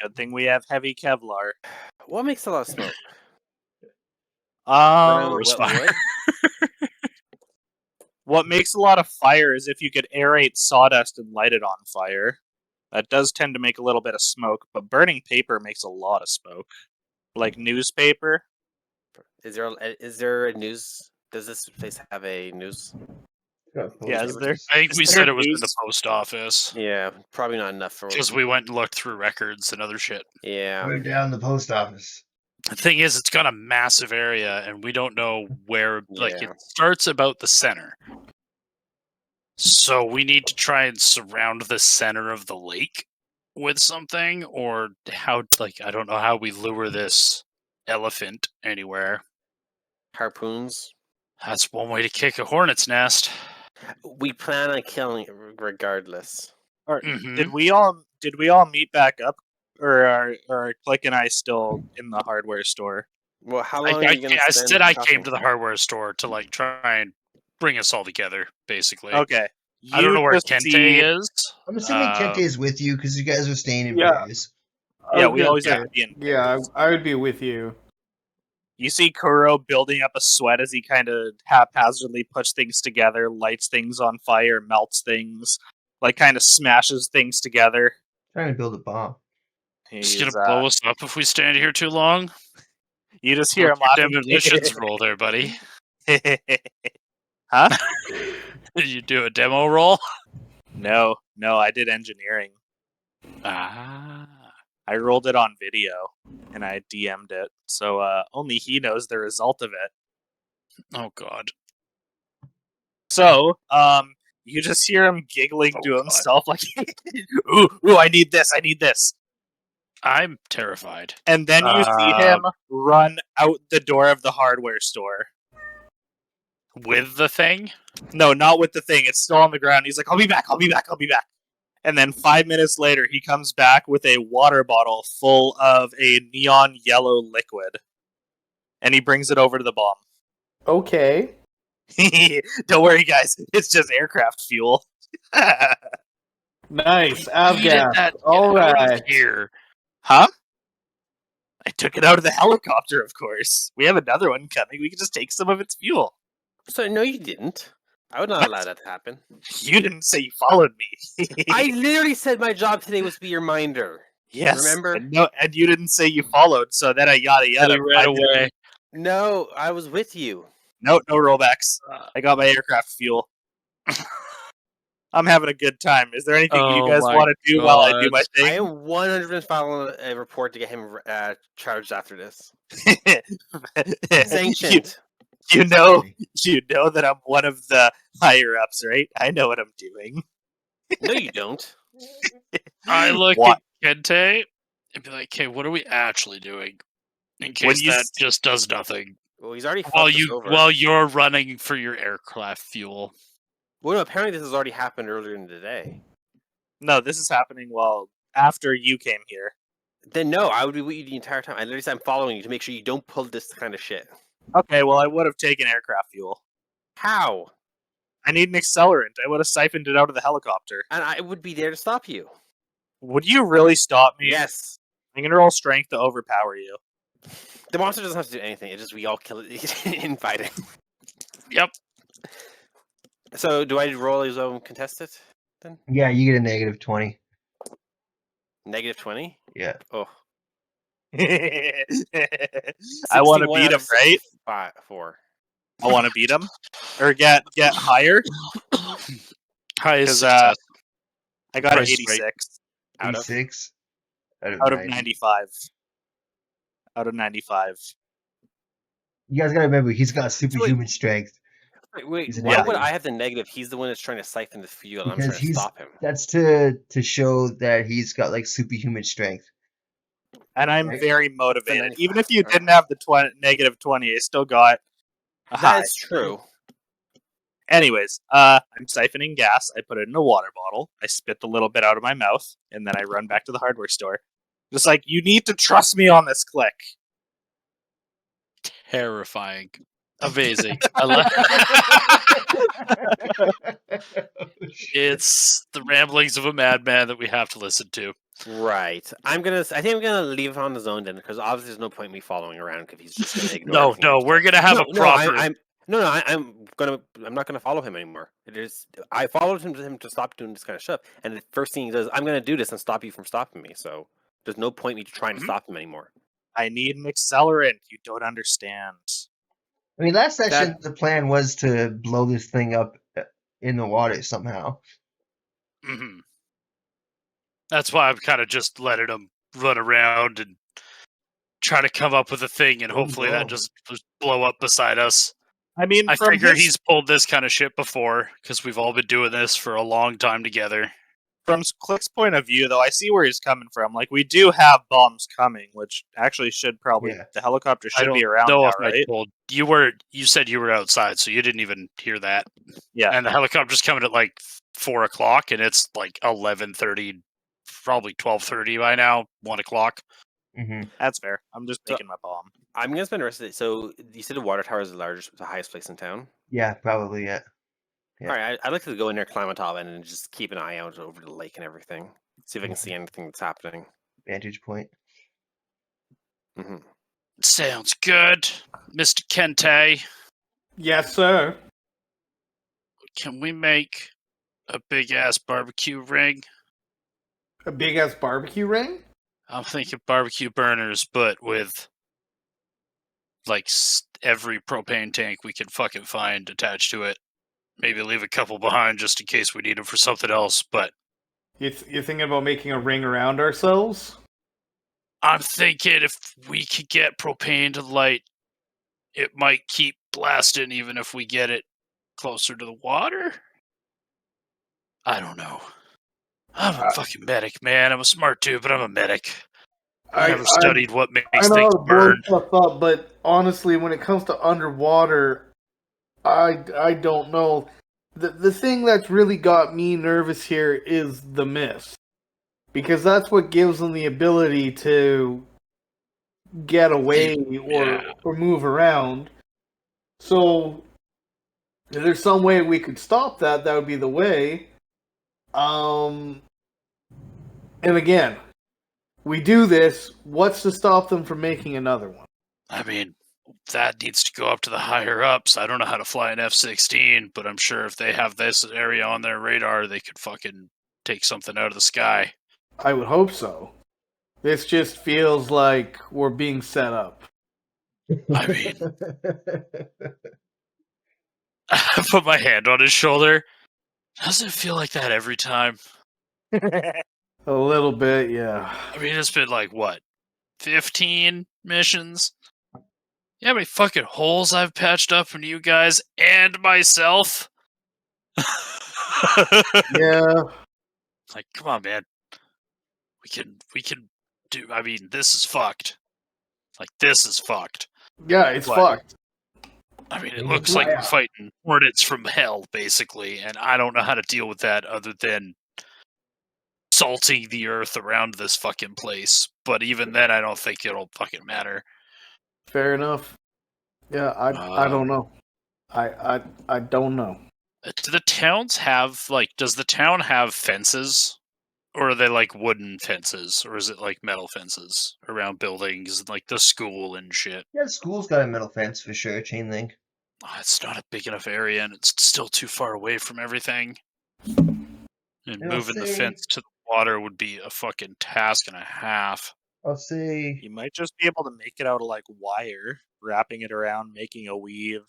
Good thing we have heavy Kevlar. What makes a lot of smoke? Forest Wet fire. wood? What makes a lot of fire is if you could aerate sawdust and light it on fire. That does tend to make a little bit of smoke, but burning paper makes a lot of smoke. Like newspaper. Is there a news? Does this place have a news? Yeah, is there? I think Is we there said it was in news? the post office. Yeah, probably not enough for. Because we went and looked through records and other shit. Yeah. Burn down the post office. The thing is, it's got a massive area, and we don't know where. Like, Yeah. it starts about the center. So we need to try and surround the center of the lake with something, or how? Like, I don't know how we lure this elephant anywhere. Harpoons. That's one way to kick a hornet's nest. We plan on killing it regardless. Or Mhm. did we all meet back up, or are Click and I still in the hardware store? Well, how long are I you going to spend? said I talking? came to the hardware store to like try and bring us all together, basically. Okay. I don't know where just Kente see- is. I'm assuming Kente is with you because you guys are staying in Yeah. Paris. Yeah, we always yeah, have to be in. yeah. I would be with you. You see Kuro building up a sweat as he kind of haphazardly puts things together, lights things on fire, melts things, like kind of smashes things together. Trying to build a bomb. He's He's, gonna blow us up if we stand here too long. You just hear him What's your laughing. demolitions roll there, buddy. Huh? Did you do a demo roll? No, I did engineering. Ah. I I rolled it on video, and I DM'd it, so only he knows the result of it. Oh God. So, you just hear him giggling to himself, like, ooh, I need this. I'm terrified. And then you see him run out the door of the hardware store. With the thing? No, not with the thing. It's still on the ground. He's like, I'll be back. And then 5 minutes later, he comes back with a water bottle full of a neon yellow liquid. And he brings it over to the bomb. Okay. Don't worry, guys. It's just aircraft fuel. Nice. Needed Avgas. that All out of right. here. Huh? I took it out of the helicopter, of course. We have another one coming. We can just take some of its fuel. So no, you didn't. I would not allow that to happen. You didn't say you followed me. I literally said my job today was to be your minder. Yes. Remember? And you didn't say you followed, so then I yada And yada. he ran away. No, I was with you. No rollbacks. I got my aircraft fuel. I'm having a good time. Is there anything you Oh guys my want to do while I do my God. I thing? am 100% following a report to get him charged after this. He's ancient. You know that I'm one of the higher ups, right? I know what I'm doing. No, you don't. I look What? at Kente and be like, okay, what are we actually doing? In When case you that s- just does nothing. Well, he's already While fucked us over. while you're running for your aircraft fuel. Well, no, apparently this has already happened earlier in the day. No, this is happening after you came here. Then no, I would be with you the entire time. I literally said I'm following you to make sure you don't pull this kind of shit. Okay, well I would have taken aircraft fuel. How? I need an accelerant. I would have siphoned it out of the helicopter. And I would be there to stop you. Would you really stop me? Yes. I'm gonna roll strength to overpower you. The monster doesn't have to do anything. It's just we all kill it in fighting. Yep. So do I roll his own contested then? Yeah, you get a negative 20. Negative 20? Yeah. Oh. I want to 61 beat out him, of right? 4. I want to beat him, or get higher. Highest 'Cause, success. I got an Price right. 86 Out of 86 out of 95. Out of 95. You guys gotta remember, he's got superhuman strength. Wait, He's an why would alien. I have the negative? He's the one that's trying to siphon the fuel, and I'm Because trying to stop him. that's to show that he's got like superhuman strength. And I'm Right. very motivated. 95. Even if you Alright. didn't have the negative 20, I still got a high. That is true. Anyways, I'm siphoning gas. I put it in a water bottle. I spit the little bit out of my mouth, and then I run back to the hardware store. Just like, you need to trust me on this click. Terrifying. Amazing. I love It's the ramblings of a madman that we have to listen to. Right. I think I'm gonna leave him on his own then, because obviously there's no point in me following around if he's just gonna ignore No, everything I'm we're gonna have a proper. I'm not gonna follow him anymore. I followed him to stop doing this kind of stuff, and the first thing he does, I'm gonna do this and stop you from stopping me. So there's no point in me trying to stop him anymore. I need an accelerant. You don't understand. I mean, last session the plan was to blow this thing up in the water somehow. Mhm. That's why I'm kind of just letting him run around and try to come up with a thing, and hopefully that just blow up beside us. I mean, I figure he's pulled this kind of shit before, because we've all been doing this for a long time together. From Click's point of view, though, I see where he's coming from. Like, we do have bombs coming, which actually should probably... Yeah. The helicopter I should don't be around know now, if right? I told you said you were outside, so you didn't even hear that. Yeah. And the helicopter's coming at like 4 o'clock, and it's like 11:30, probably 12:30 by now, 1 o'clock. Mm-hmm. That's fair. I'm just making my bomb. I'm gonna spend the rest of it. So you said the water tower is the highest place in town. Yeah, probably, yeah. Yeah. All right, I'd like to go in there, climb on top, and then just keep an eye out over the lake and everything. See if I can see anything that's happening. Vantage point. hmm Sounds good. Mr. Kente, Yes, sir. can we make a big-ass barbecue ring? A big ass barbecue ring? I'm thinking barbecue burners, but with like every propane tank we can fucking find attached to it. Maybe leave a couple behind just in case we need them for something else, but You're thinking about making a ring around ourselves? I'm thinking if we could get propane to light, it might keep blasting even if we get it closer to the water. I don't know. I'm a fucking medic, man. I'm a smart dude, but I'm a medic. I never studied what I makes know things how to blow burn. stuff up, but honestly, when it comes to underwater, I don't know. The thing that's really got me nervous here is the mist, because that's what gives them the ability to get away or move around. So if there's some way we could stop that, that would be the way. And again, we do this. What's to stop them from making another one? I mean, that needs to go up to the higher ups. I don't know how to fly an F-16, but I'm sure if they have this area on their radar, they could fucking take something out of the sky. I would hope so. This just feels like we're being set up. I mean, I put my hand on his shoulder. Doesn't it feel like that every time? A little bit, yeah. I mean, it's been like, what, 15 missions? You know how many fucking holes I've patched up into you guys and myself? Yeah. Like, come on, man. We can do. I mean, this is fucked. Like, this is fucked. Yeah, it's What? fucked. I mean, it Yeah, looks like yeah. we're fighting hornets from hell, basically, and I don't know how to deal with that other than salting the earth around this fucking place. But even then, I don't think it'll fucking matter. Fair enough. Yeah, I don't know. I don't know. Do the towns have, like, does the town have fences? Or are they like wooden fences? Or is it like metal fences around buildings, like the school and shit? Yeah, the school's got a metal fence for sure, chain link. Oh, it's not a big enough area and it's still too far away from everything. And And moving the fence to the water would be a fucking task and a half. I'll say You might just be able to make it out of like wire, wrapping it around, making a weave,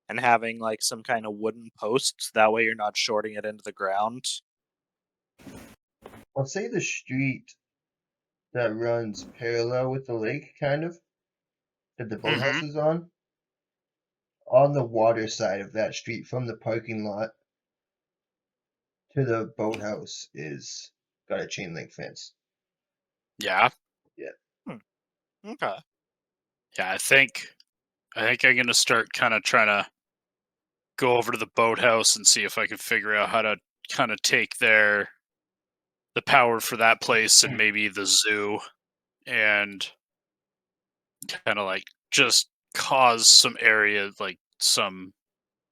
and having like some kind of wooden posts. That way you're not shorting it into the ground. the street that runs parallel with the lake, kind of, that the boathouse is on the water side of that street from the parking lot to the boathouse is got a chain link fence. Yeah. Okay. Yeah, I think I'm gonna start kind of trying to go over to the boathouse and see if I can figure out how to kind of take the power for that place and maybe the zoo and kind of like just cause some area, like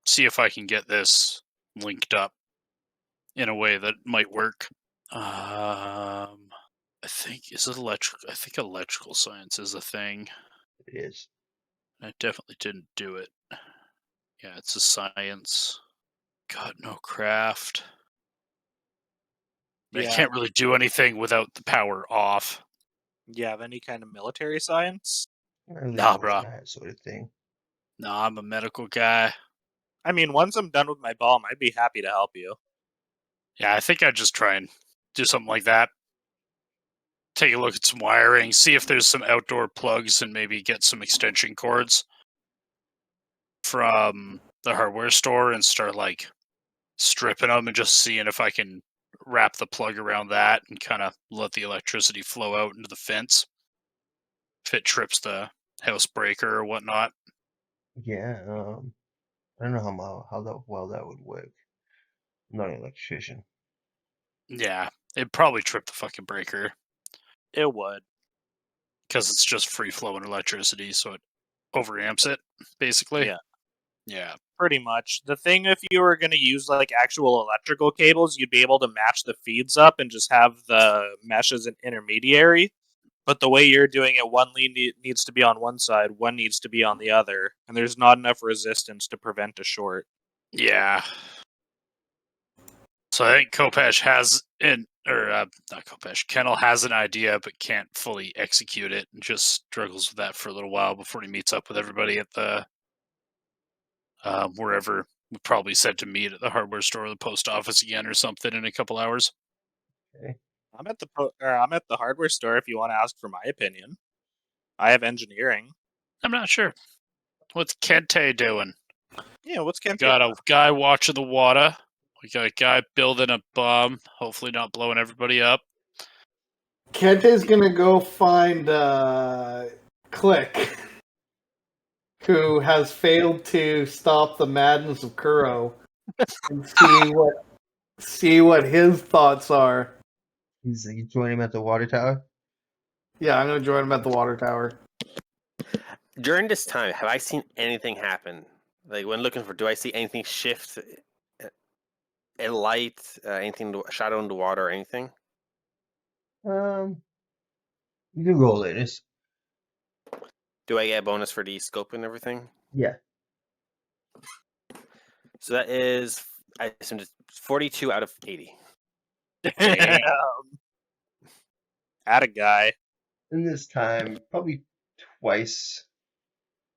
see if I can get this linked up in a way that might work. I think I think electrical science is a thing. It is. I definitely didn't do it. Yeah, it's a science. God, no craft. I can't really do anything without the power off. You have any kind of military science? Nah, bruh. That sort of thing. No, I'm a medical guy. I mean, once I'm done with my bomb, I'd be happy to help you. Yeah, I think I'd just try and do something like that. Take a look at some wiring, see if there's some outdoor plugs, and maybe get some extension cords from the hardware store and start like stripping them and just seeing if I can wrap the plug around that and kind of let the electricity flow out into the fence if it trips the house breaker or whatnot. Yeah, I don't know how well that would work. I'm not an electrician. Yeah, it'd probably trip the fucking breaker It would. because it's just free flowing electricity, so it overamps it, basically. Yeah. Yeah. Pretty much. The thing, if you were going to use like actual electrical cables, you'd be able to match the feeds up and just have the mesh as an intermediary. But the way you're doing it, one lead needs to be on one side, one needs to be on the other, and there's not enough resistance to prevent a short. Yeah. So I think Kopesh has not Kopesh, Kennel has an idea but can't fully execute it and just struggles with that for a little while before he meets up with everybody at the wherever we probably said to meet at the hardware store or the post office again or something in a couple hours. Okay. I'm at the hardware store if you want to ask for my opinion. I have engineering. I'm not sure. What's Kente doing? Yeah, what's We Kente got doing? a guy watching the water. We got a guy building a bomb. Hopefully not blowing everybody up. Kente's gonna go find Click, who has failed to stop the madness of Kuro, and see what his thoughts are. He's like, you join him at the water tower? Yeah, I'm gonna join him at the water tower. During this time, have I seen anything happen? Like when looking for, do I see anything shift? A light, anything, shadow in the water, or anything? You can roll it. It's, Do I get a bonus for the scope and everything? yeah. So that is, I assume it's 42 out of 80. Damn. At a guy. In this time, probably twice,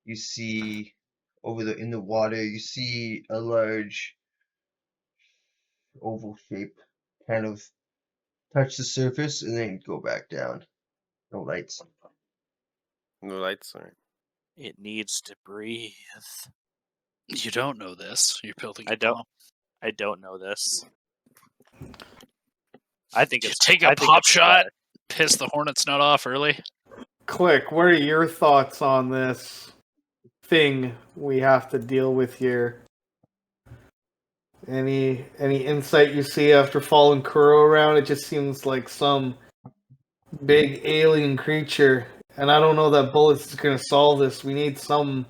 you see in the water, you see a large oval shape kind of touch the surface and then go back down. No lights. No lights. All right. It needs to breathe. You don't know this. You're building a I don't. bomb. I don't know this. I think You it's take I a think pop it's shot, fire. piss the hornet's nut off early. Click, what are your thoughts on this thing we have to deal with here? Any insight you see after following Kuro around? It just seems like some big alien creature, and I don't know that bullets is going to solve this. We need some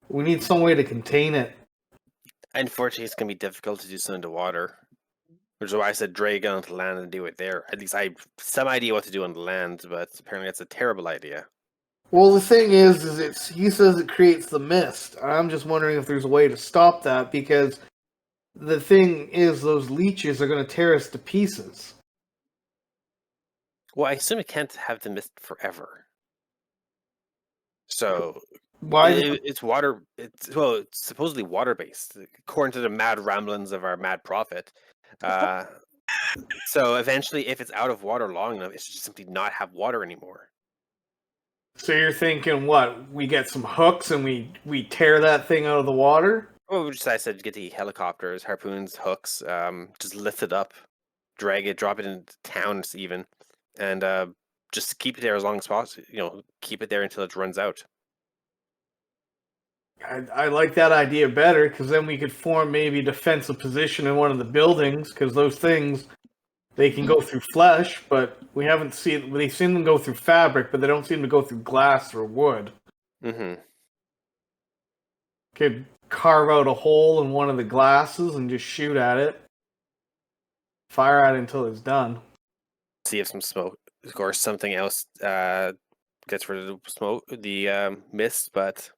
way to contain it. Unfortunately, it's going to be difficult to do so underwater. Which is why I said drag it onto land and do it there. At least I have some idea what to do on the land, but apparently that's a terrible idea. Well, the thing is he says it creates the mist. I'm just wondering if there's a way to stop that, because the thing is those leeches are going to tear us to pieces. Well, I assume it can't have the mist forever. So Why? it's water. It's supposedly water based, according to the mad ramblings of our mad prophet. So eventually, if it's out of water long enough, it should just simply not have water anymore. So you're thinking what? We get some hooks and we tear that thing out of the water? Well, I said get the helicopters, harpoons, hooks, just lift it up, drag it, drop it into towns even, and just keep it there as long as possible. Keep it there until it runs out. I like that idea better, because then we could form maybe a defensive position in one of the buildings, because those things, they can go through flesh, but they seem to go through fabric, but they don't seem to go through glass or wood. Mm-hmm. Could carve out a hole in one of the glasses and just shoot at it. Fire at it until it's done. See if some smoke or something else gets rid of the smoke, the mist, but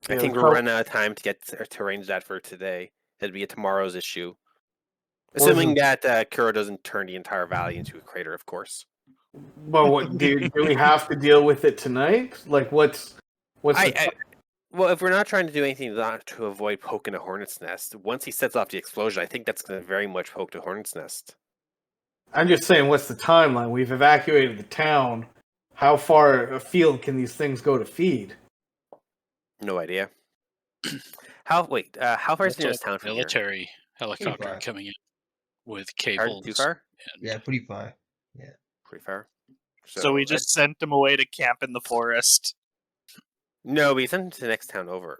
I think we're running out of time to arrange that for today. It'll be a tomorrow's issue. Assuming that Kuro doesn't turn the entire valley into a crater, of course. Well, what do we have to deal with it tonight? Like, what's well, if we're not trying to do anything to avoid poking a hornet's nest, once he sets off the explosion, I think that's going to very much poke the hornet's nest. I'm just saying, what's the timeline? We've evacuated the town. How far afield can these things go to feed? No idea. How far is the nearest town from here? Military helicopter far. coming in with Hard, cables. too far? Yeah, pretty far. Yeah. Pretty far. So we just sent him away to camp in the forest. No, we sent him to the next town over.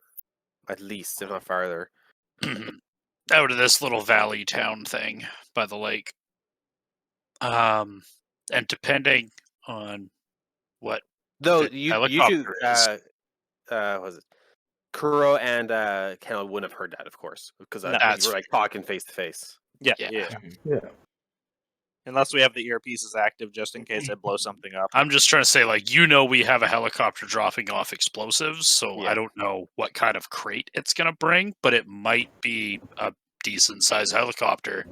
At least, if not farther. Out of this little valley town thing by the lake. And depending on what Though the you helicopter is. was it Kuro and Kendall wouldn't have heard that, of course, because we were like talking face to face. Yeah. Yeah. Unless we have the earpieces active just in case I blow something up. I'm just trying to say, we have a helicopter dropping off explosives, so I don't know what kind of crate it's going to bring, but it might be a decent-sized helicopter.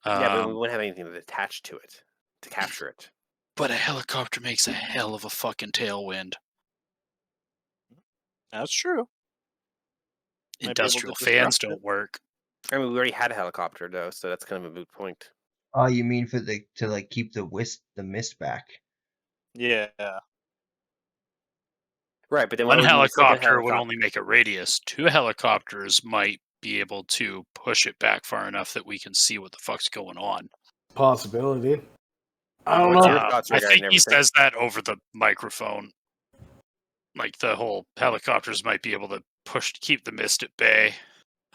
Yeah, but we wouldn't have anything attached to it to capture it. But a helicopter makes a hell of a fucking tailwind. That's true. Industrial fans don't work. I mean, we already had a helicopter, though, so that's kind of a moot point. Oh, you mean to keep the mist back? Yeah. Right, but then One what would you second helicopter would only make a radius. 2 helicopters might be able to push it back far enough that we can see what the fuck's going on. Possibility. I don't What's know. your thoughts I regarding think he everything? says that over the microphone. Like the whole helicopters might be able to keep the mist at bay.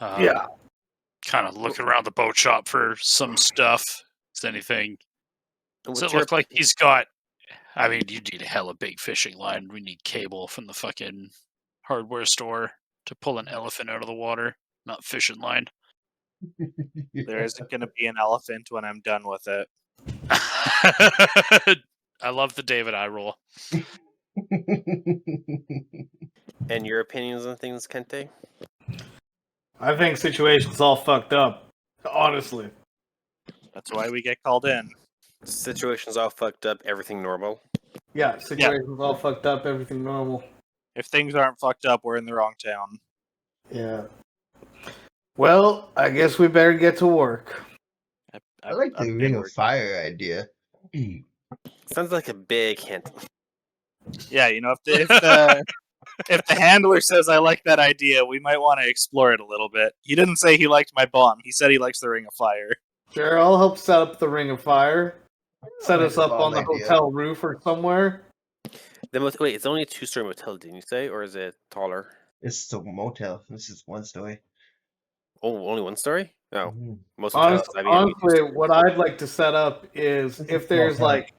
Yeah. Kind of looking around the boat shop for some stuff. Is anything? Does What's it look like he's got? I mean, you need a hella big fishing line. We need cable from the fucking hardware store to pull an elephant out of the water, not fishing line. There isn't going to be an elephant when I'm done with it. I love the David eye roll. And your opinions on things, Kente? I think situation's all fucked up. Honestly. That's why we get called in. Situation's all fucked up, everything normal. Yeah, situation's all fucked up, everything normal. If things aren't fucked up, we're in the wrong town. Yeah. Well, I guess we better get to work. I like the ring of fire idea. Sounds like a big hint. Yeah, you know, if the handler says I like that idea, we might want to explore it a little bit. He didn't say he liked my bomb. He said he likes the ring of fire. Sure, I'll help set up the ring of fire. Set like us the up bomb on the idea. hotel roof or somewhere. Wait, it's only a 2-story motel, didn't you say? Or is it taller? It's a motel. This is 1 story. Oh, only 1 story? No. Mhm. Most hotels, Honestly, what I'd like to set up is This is if there's small like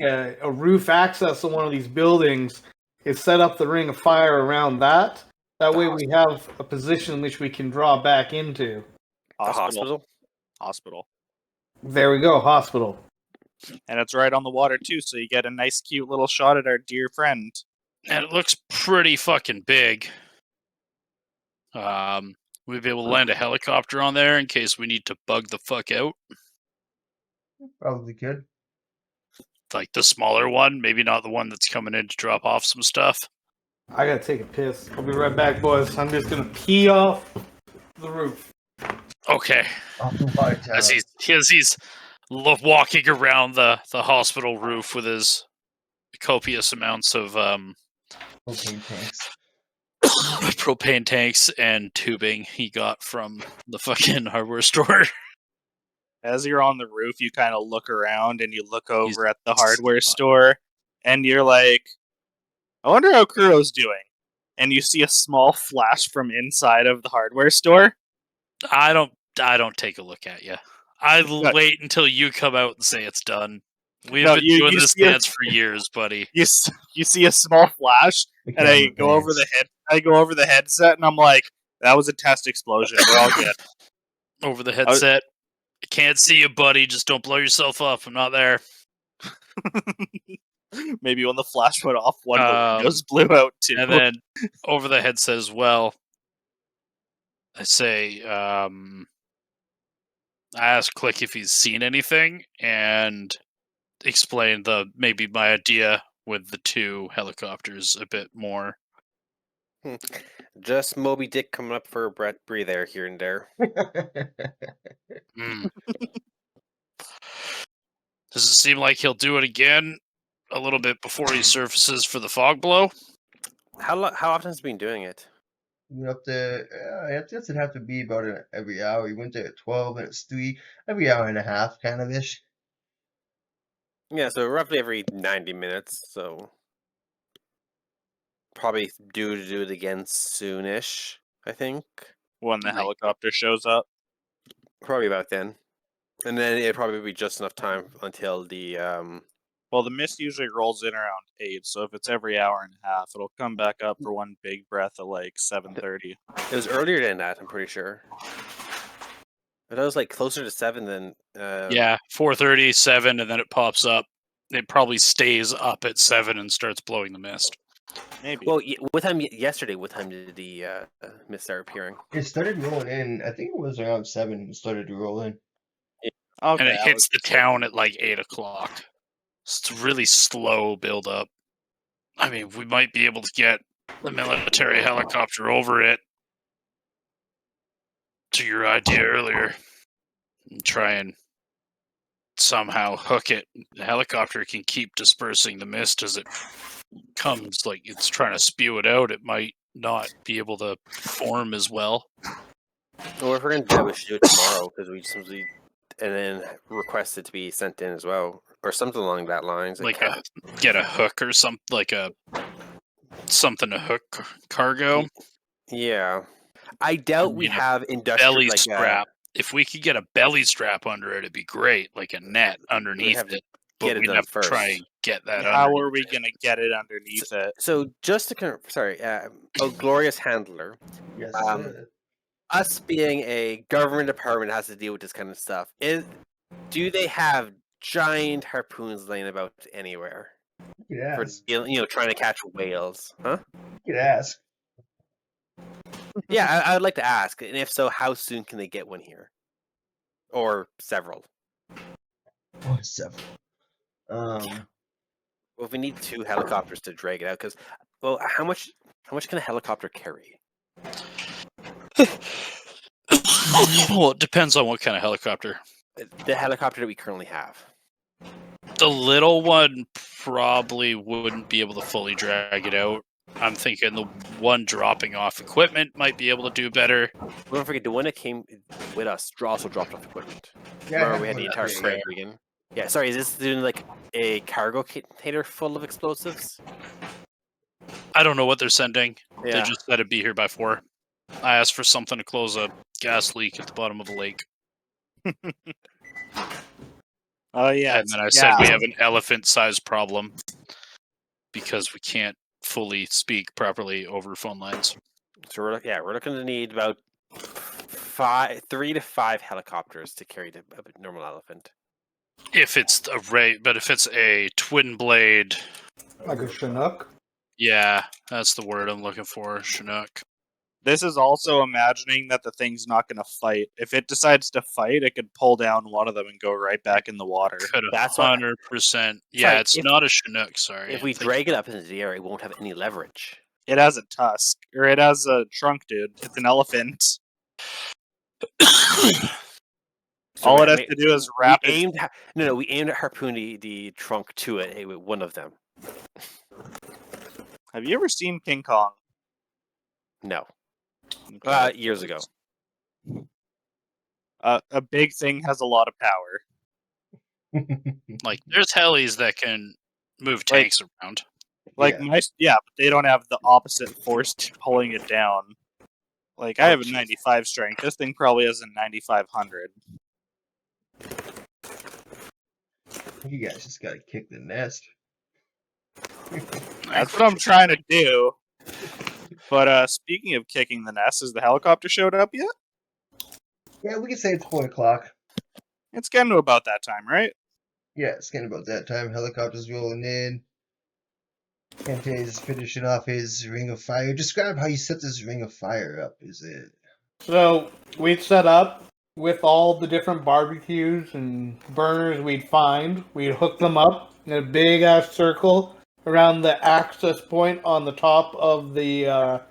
a roof access to one of these buildings, is set up the ring of fire around that. That way we have a position in which we can draw back into. the hospital? Hospital. There we go, hospital. And it's right on the water, too, so you get a nice, cute little shot at our dear friend. And it looks pretty fucking big. We'd be able to land a helicopter on there in case we need to bug the fuck out. Probably could. Like the smaller one, maybe not the one that's coming in to drop off some stuff. I gotta take a piss. I'll be right back, boys. I'm just gonna pee off the roof. Okay. Off the water tower. As he's walking around the hospital roof with his copious amounts of Propane tanks. propane tanks and tubing he got from the fucking hardware store. As you're on the roof, you kind of look around and you look over at the hardware store, and you're like, I wonder how Kuro's doing. And you see a small flash from inside of the hardware store. I don't take a look at you. I'll wait until you come out and say it's done. We've been doing this dance for years, buddy. You see a small flash, and I go over the headset, and I'm like, that was a test explosion. We're all good. Over the headset. I can't see you, buddy. Just don't blow yourself up. I'm not there. Maybe when the flash went off, one of the windows blew out too. And then over the headset as well, I say, I ask Click if he's seen anything and explain maybe my idea with the 2 helicopters a bit more. Just Moby Dick coming up for a breather here and there. Does it seem like he'll do it again a little bit before he surfaces for the fog blow? How often has he been doing it? We went up there. I guess it'd have to be about every hour. We went there at 12 and it's 3, every hour and a half, kind of ish. Yeah, so roughly every 90 minutes. So probably due to do it again soonish, I think. When the helicopter shows up. Probably about then. And then it'd probably be just enough time until the Well, the mist usually rolls in around 8, so if it's every hour and a half, it'll come back up for one big breath at like 7:30. It was earlier than that, I'm pretty sure. But I was like closer to 7 than Yeah, 4:30, 7, and then it pops up. It probably stays up at 7 and starts blowing the mist. Maybe. Well, what time yesterday? What time did the mist start appearing? It started rolling in. I think it was around 7. It started to roll in. Okay, And it hits the town at like 8 o'clock. It's a really slow build up. I mean, we might be able to get the military helicopter over it, to your idea earlier, and try and somehow hook it. The helicopter can keep dispersing the mist as it comes, like it's trying to spew it out. It might not be able to form as well. Or if we're gonna do that, we should do it tomorrow because we simply and then request it to be sent in as well, or something along that lines. Like get a hook or something, like something to hook cargo. Yeah, I doubt we have industrial belly like strap. If we could get a belly strap under it, it'd be great, like a net underneath it. But we'd have to try and get that. How are we gonna get it underneath it? So just to glorious handler. Yes, Us being a government department has to deal with this kind of stuff. Do they have giant harpoons laying about anywhere? Yeah. For trying to catch whales, huh? You could ask. Yeah, I would like to ask, and if so, how soon can they get one here, or several? Oh, several. Well, if we need 2 helicopters to drag it out, because how much can a helicopter carry? Well, it depends on what kind of helicopter. The helicopter that we currently have. The little one probably wouldn't be able to fully drag it out. I'm thinking the one dropping off equipment might be able to do better. Don't forget, the one that came with us also dropped off equipment. Yeah, Remember, we had the entire crate again. Yeah, sorry, is this doing like a cargo container full of explosives? I don't know what they're sending. Yeah. They just said it'd be here by 4. I asked for something to close a gas leak at the bottom of the lake. Oh yeah, and then I said we have an elephant-sized problem because we can't fully speak properly over phone lines. So we're looking to need about 3 to 5 helicopters to carry a normal elephant. If it's a twin blade, Like a Chinook? yeah, that's the word I'm looking for, Chinook. This is also imagining that the thing's not going to fight. If it decides to fight, it could pull down one of them and go right back in the water. That's 100%. Yeah, it's not a Chinook, sorry. If we drag it up into the air, it won't have any leverage. It has a tusk. Or it has a trunk, dude. It's an elephant. All it has to do is wrap it. We aimed at harpooning the trunk to it with one of them. Have you ever seen King Kong? No. Years ago. A big thing has a lot of power. Like, there's helis that can move tanks around. But they don't have the opposite force pulling it down. Like, I have a 95 strength. This thing probably has a 9,500. You guys just gotta kick the nest. That's what I'm trying to do. But speaking of kicking the nest, has the helicopter showed up yet? Yeah, we can say it's 4 o'clock. It's getting to about that time, right? Yeah, it's getting about that time. Helicopter's rolling in. Kente's finishing off his ring of fire. Describe how you set this ring of fire up. Is it? So we'd set up with all the different barbecues and burners we'd find. We'd hook them up in a big ass circle around the access point on the top of the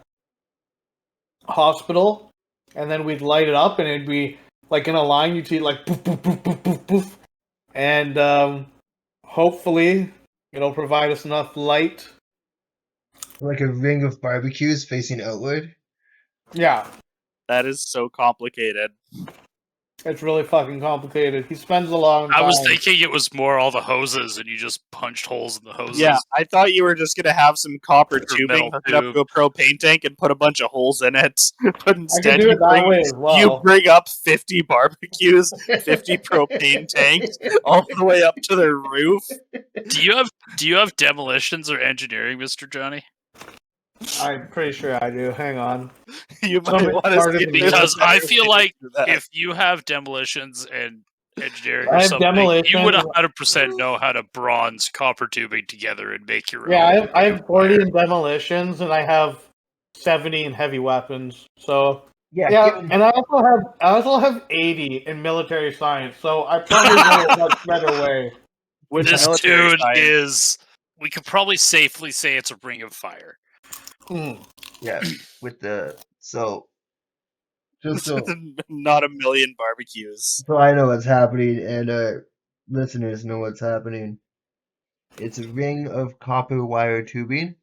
hospital, and then we'd light it up, and it'd be like in a line. You'd see like poof, poof, poof, poof, poof, poof, and hopefully it'll provide us enough light. Like a ring of barbecues facing outward? Yeah. That is so complicated. It's really fucking complicated. He spends a long time. I was thinking it was more all the hoses, and you just punched holes in the hoses. Yeah, I thought you were just going to have some copper tubing, hook it up to a propane tank, and put a bunch of holes in it. But instead, you bring up 50 barbecues, 50 propane tanks, all the way up to the roof. Do you have demolitions or engineering, Mr. Johnny? I'm pretty sure I do. Hang on. You might want to see because I feel like if you have demolitions and engineering or something, you would 100% know how to bronze copper tubing together and make your own. Yeah, I have 40 in demolitions and I have 70 in heavy weapons. So yeah, and I also have 80 in military science. So I probably know a much better way. This dude is. We could probably safely say it's a ring of fire. Yeah, with the just so not a million barbecues. So I know what's happening, and listeners know what's happening. It's a ring of copper wire tubing.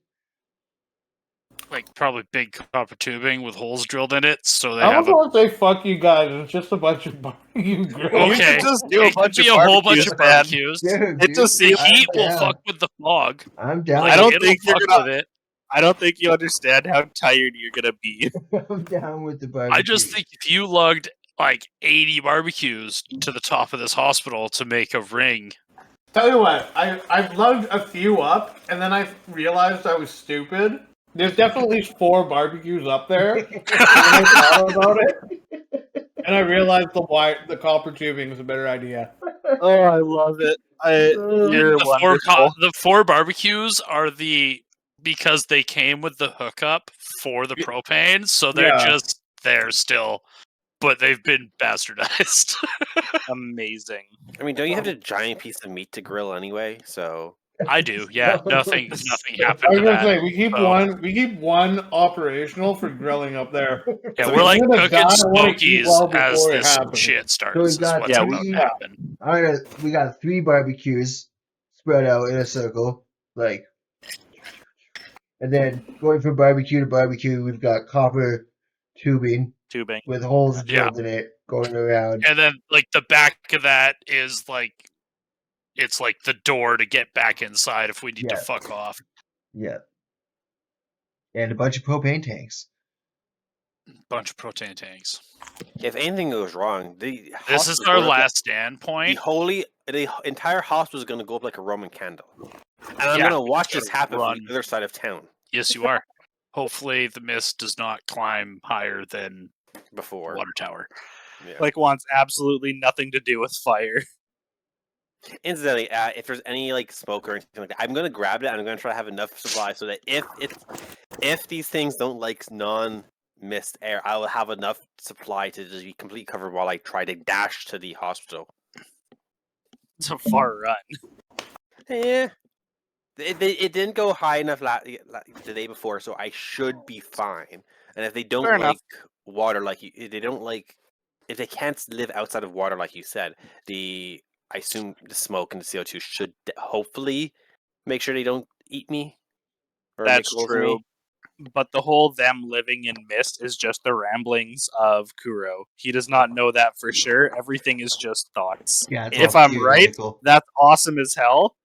Like probably big copper tubing with holes drilled in it, so they I have almost want to say fuck you guys. It's just a bunch of barbecue grills. We Okay. could just do a It could bunch be of a whole bunch barbecues, of man. barbecues. Dude, It just The seems heat will down. fuck with the fog. I'm down. Like, I don't it'll think you're fuck gonna- with it. I don't think you understand how tired you're gonna be. I'm down with the barbecue. I just think if you lugged like 80 barbecues to the top of this hospital to make a ring, Tell you what, I've lugged a few up, and then I realized I was stupid. There's definitely 4 barbecues up there. And I thought about it, and I realized the copper tubing is a better idea. Oh, I love it. You're wonderful. the 4 barbecues are because they came with the hookup for the propane, so they're Yeah. just there still, but they've been bastardized. Amazing. I mean, don't you have a giant piece of meat to grill anyway? So I do, yeah. Nothing I happened was to gonna that. say we keep so- one operational for grilling up there. Yeah, So we're if like you're gonna cooking die, I wanna eat smokies well as before it this happens. shit starts. So we is got what's about three- to happen. All right, we got 3 barbecues spread out in a circle, like, and then going from barbecue to barbecue, we've got copper tubing Tubing. with holes Yeah. drilled in it going around. And then like the back of that is like it's like the door to get back inside if we need to Yeah. fuck off. Yeah. And a bunch of propane tanks. Bunch of protein tanks. if anything goes wrong, the This is hospital's our going up like- last stand point. the entire hospital is going to go up like a Roman candle, and I'm Yeah, going to watch this gotta happen from run. the other side of town Yes, you are. Hopefully the mist does not climb higher than the before. water tower. Yeah. Like wants absolutely nothing to do with fire. Incidentally, if there's any like smoke or anything like that, I'm going to grab it and I'm going to try to have enough supply so that if these things don't like non-mist air, I will have enough supply to just be completely covered while I try to dash to the hospital. It's a far run. Yeah. It didn't go high enough the day before, so I should be fine. And if they don't Fair enough. like water like you, if they can't live outside of water like you said, I assume the smoke and the CO2 should hopefully make sure they don't eat me. Or make That's holes in true. me. But the whole them living in mist is just the ramblings of Kuro. He does not know that for sure. Everything is just thoughts. Yeah, it's If all I'm right, theoretical. that's awesome as hell.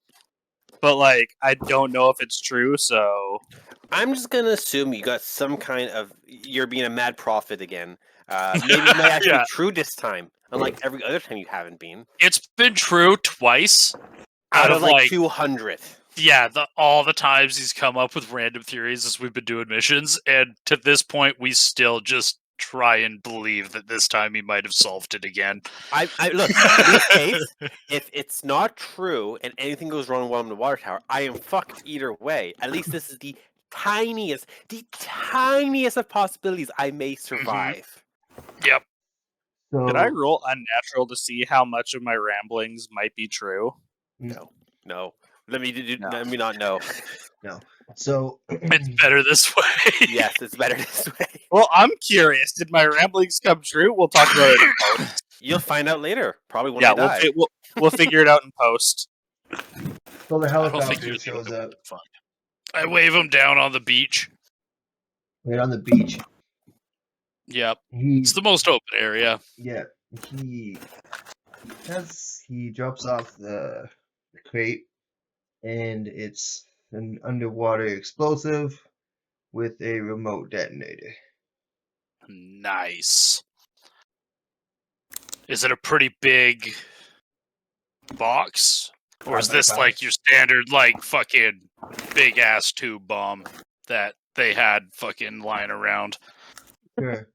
But like, I don't know if it's true, so I'm just gonna assume you got some kind of you're being a mad prophet again. Maybe it might actually Yeah. be true this time, unlike every other time you haven't been. It's been true twice Out of like 200. yeah, all the times he's come up with random theories as we've been doing missions, and to this point we still just try and believe that this time he might have solved it again. I look, in this case, if it's not true and anything goes wrong while I'm in the water tower, I am fucked either way. At least this is the tiniest of possibilities I may survive. Yep. So, did I roll unnatural to see how much of my ramblings might be true? No. Let me No. let me not know. so It's better this way. Yes, it's better this way. Well, I'm curious. Did my ramblings come true? We'll talk about it in post. You'll find out later. Probably when Yeah, I die. we'll figure it out in post. so the I don't think helicopter you're shows up Fine. I wave him down on the beach. right on the beach. Yep. He It's the most open area. he drops off the crate, and it's an underwater explosive with a remote detonator. Nice. Is it a pretty big box? Or is this like your standard, like, fucking big ass tube bomb that they had fucking lying around? Sure.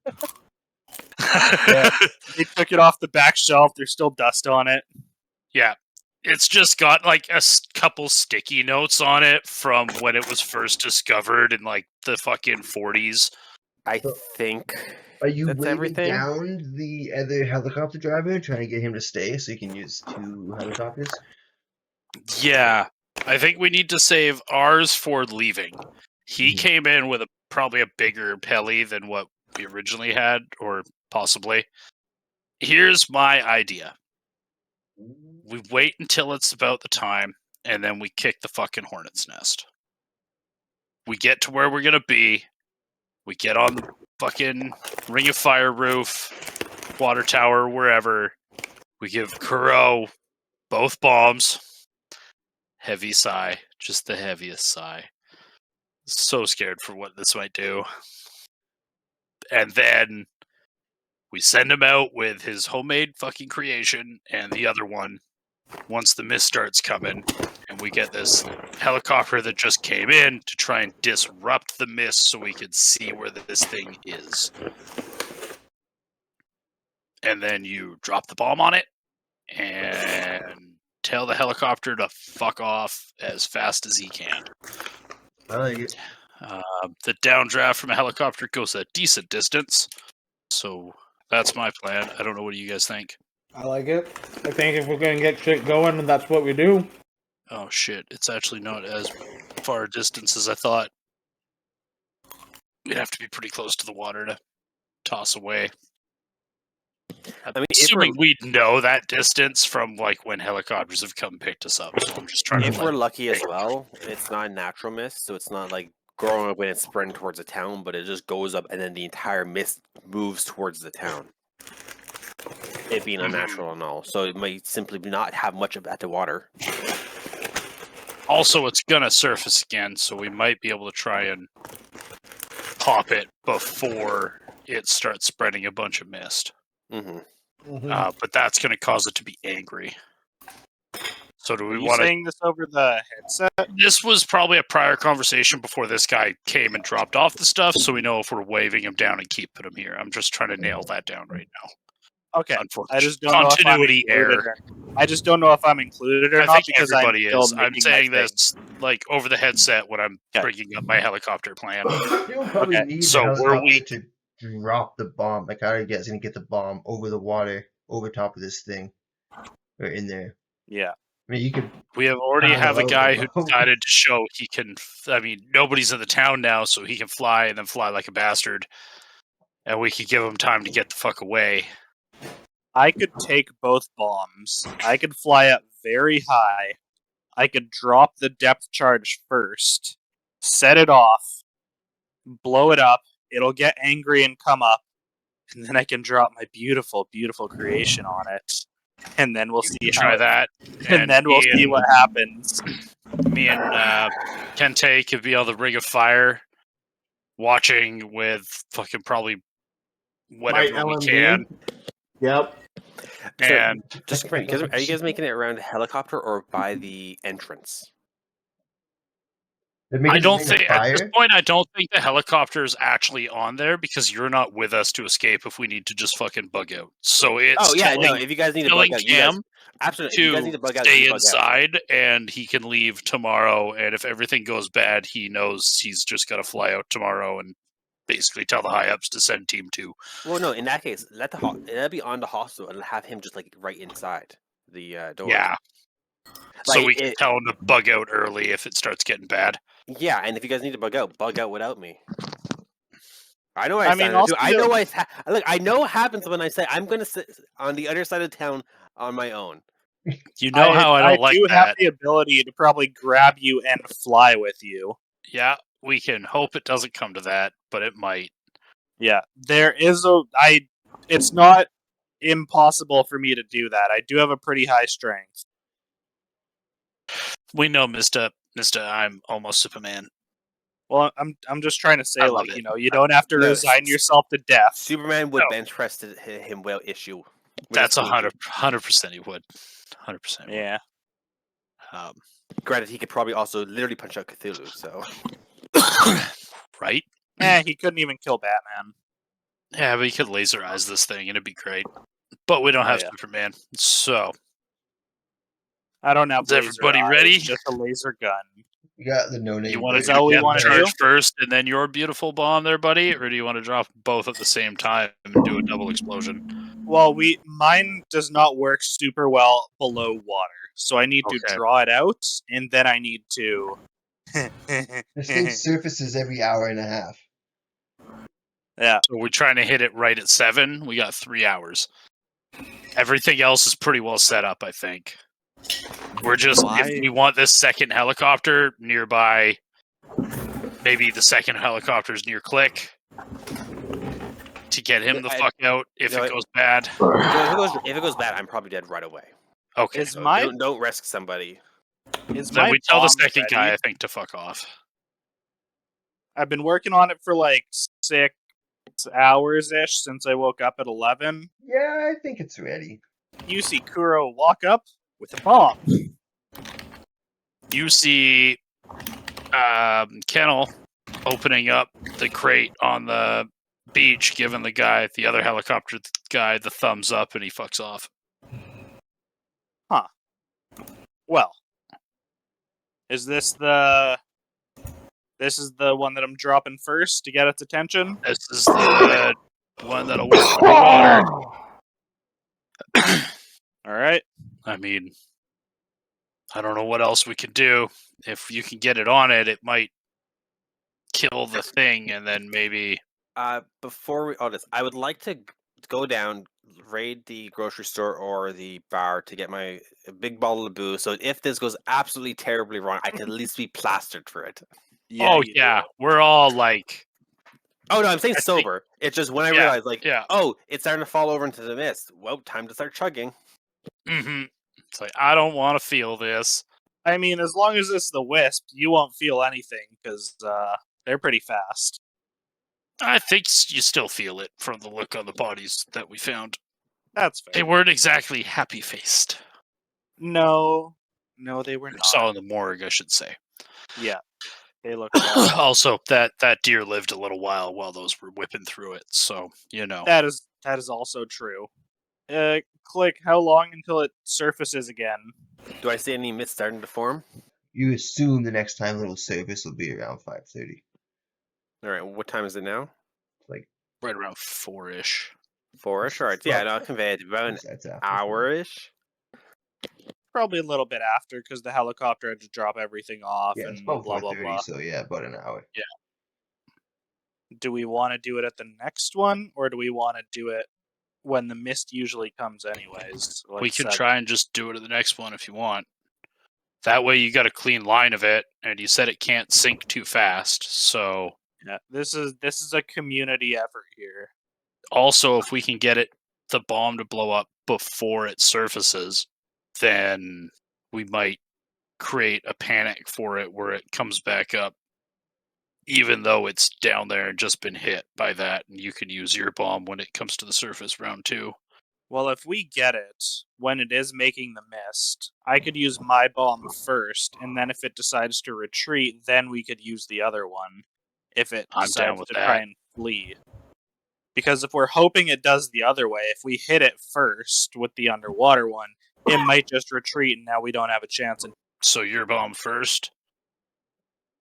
They took it off the back shelf. There's still dust on it. Yeah. It's just got like a couple sticky notes on it from when it was first discovered in like the fucking 40s. I think Are you That's waving everything? down the other helicopter driver, trying to get him to stay so you can use 2 helicopters? Yeah. I think we need to save ours for leaving. He Mhm. came in with probably a bigger heli than what we originally had, or possibly. Here's my idea. We wait until it's about the time, and then we kick the fucking hornet's nest. We get to where we're gonna be. We get on the fucking Ring of Fire roof, water tower, wherever. We give Kuro both bombs. Heavy sigh. Just the heaviest sigh. So scared for what this might do. And then we send him out with his homemade fucking creation and the other one once the mist starts coming. And we get this helicopter that just came in to try and disrupt the mist so we could see where this thing is. And then you drop the bomb on it and tell the helicopter to fuck off as fast as he can. I like it. The downdraft from a helicopter goes a decent distance. So that's my plan. I don't know, what do you guys think? I like it. I think if we're going to get shit going, then that's what we do. Oh shit, it's actually not as far a distance as I thought. We'd have to be pretty close to the water to toss away. I mean, Assuming we'd know that distance from like when helicopters have come picked us up. So I'm just trying if to we're lucky as well, it's not a natural mist, so it's not like growing up when it's spreading towards a town, but it just goes up and then the entire mist moves towards the town. It being unnatural and all, so it might simply not have much of at the water. Also, it's gonna surface again, so we might be able to try and pop it before it starts spreading a bunch of mist. But that's gonna cause it to be angry. So do we want to? Saying this over the headset? This was probably a prior conversation before this guy came and dropped off the stuff, so we know if we're waving him down and keeping him here. I'm just trying to nail that down right now. Okay. Unfortunately, I just don't know if I'm continuity error. I just don't know if I'm included or I not think because everybody I'm is. still I'm making my saying thing. this like over the headset when I'm Okay. bringing up my helicopter plan. You'll probably Okay, need so the were helicopter we- to drop the bomb. Like, how are you guys gonna get the bomb over the water, over top of this thing, or in there? Yeah. I mean, you could. We have already Kind of have a low guy who below. decided to show he can. I mean, nobody's in the town now, so he can fly and then fly like a bastard. And we could give him time to get the fuck away. I could take both bombs. I could fly up very high. I could drop the depth charge first, set it off, blow it up. It'll get angry and come up, and then I can drop my beautiful, beautiful creation on it. And then we'll see Try that, And then we'll see what happens. Me and Kente could be on the Ring of Fire, watching with fucking probably whatever we LMD? can. Yep. And Just are you guys making it around a helicopter or by the entrance? I don't think at this point. I don't think the helicopter is actually on there because you're not with us to escape if we need to just fucking bug out. So it's If you guys need to bug out, you guys, Cam absolutely. If you guys need to to bug out, stay you bug out. inside, and he can leave tomorrow. And if everything goes bad, he knows he's just got to fly out tomorrow and basically tell the high ups to send Team 2. Well, no, in that case, let be on the hostel and have him just like right inside the door. Yeah. So Like, we can tell him to bug out early if it starts getting bad. Yeah, and if you guys need to bug out without me. I know what I mean, I know what happens when I say I'm going to sit on the other side of town on my own. You know how I don't like do that. have the ability to probably grab you and fly with you. Yeah, we can hope it doesn't come to that, but it might. Yeah, there is it's not impossible for me to do that. I do have a pretty high strength. We know, Mister. I'm almost Superman. Well, I'm just trying to say, I love like, it. you know, you don't have to No, resign yourself to death. Superman would No. bench press him without issue. That's 100% he would. 100%. Yeah. Granted, he could probably also literally punch out Cthulhu. So Right? He couldn't even kill Batman. Yeah, but you could laser eyes this thing and it'd be great. But we don't have yeah. Superman. So, I don't have Is everybody ready? Just a laser gun. You got the no name. you want Is that what we wanna charge do? first and then your beautiful bomb there, buddy? Or do you want to drop both at the same time and do a double explosion? Well, mine does not work super well below water, so I need to Okay. draw it out, and then I need to. This thing surfaces every hour and a half. Yeah. So we're trying to hit it right at 7. We got 3 hours. Everything else is pretty well set up, I think. We're just, if we want this second helicopter nearby, maybe the second helicopter's near Click to get him the fuck out if it goes bad. If it goes bad, I'm probably dead right away. Okay. So don't risk somebody. Then we tell the second guy, I think, to fuck off. I've been working on it for like 6 hours-ish since I woke up at 11. Yeah, I think it's ready. You see Kuro walk up with a bomb. You see Kennel opening up the crate on the beach, giving the other helicopter guy the thumbs up, and he fucks off. Huh. Well, is this the one that I'm dropping first to get its attention? This is the one that'll work with the water. All right. I mean, I don't know what else we could do. If you can get it on it, it might kill the thing, and then maybe... Before we this, I would like to go down, raid the grocery store or the bar to get my big bottle of booze. So if this goes absolutely terribly wrong, I can at least be plastered for it. Yeah, we're all like... Oh no, I'm saying sober. It's just when I realize, oh, it's starting to fall over into the mist. Well, time to start chugging. Mm-hmm. It's like, I don't want to feel this. I mean, as long as it's the Wisp, you won't feel anything, because they're pretty fast. I think you still feel it from the look on the bodies that we found. That's fair. They weren't exactly happy-faced. No, they were not. Saw in the morgue, I should say. Yeah, they look. Also, that deer lived a little while those were whipping through it, so you know. That is also true. Click. How long until it surfaces again? Do I see any mist starting to form? You assume the next time it'll surface will be around 5:30. All right. What time is it now? Like right around 4-ish. 4-ish. All right. Yeah, I'll convey it about an hour-ish. Probably a little bit after, because the helicopter had to drop everything off and it's about blah blah blah. So yeah, about an hour. Yeah. Do we want to do it at the next one, or do we want to do it when the mist usually comes anyways? Like we can try and just do it at the next one if you want. That way you got a clean line of it, and you said it can't sink too fast, so... Yeah, this is a community effort here. Also, if we can get the bomb to blow up before it surfaces, then we might create a panic for it where it comes back up, even though it's down there and just been hit by that, and you can use your bomb when it comes to the surface round 2. Well, if we get it when it is making the mist, I could use my bomb first, and then if it decides to retreat, then we could use the other one. If it decides to try and flee. Because if we're hoping it does the other way, if we hit it first with the underwater one, it might just retreat and now we don't have a chance. So your bomb first?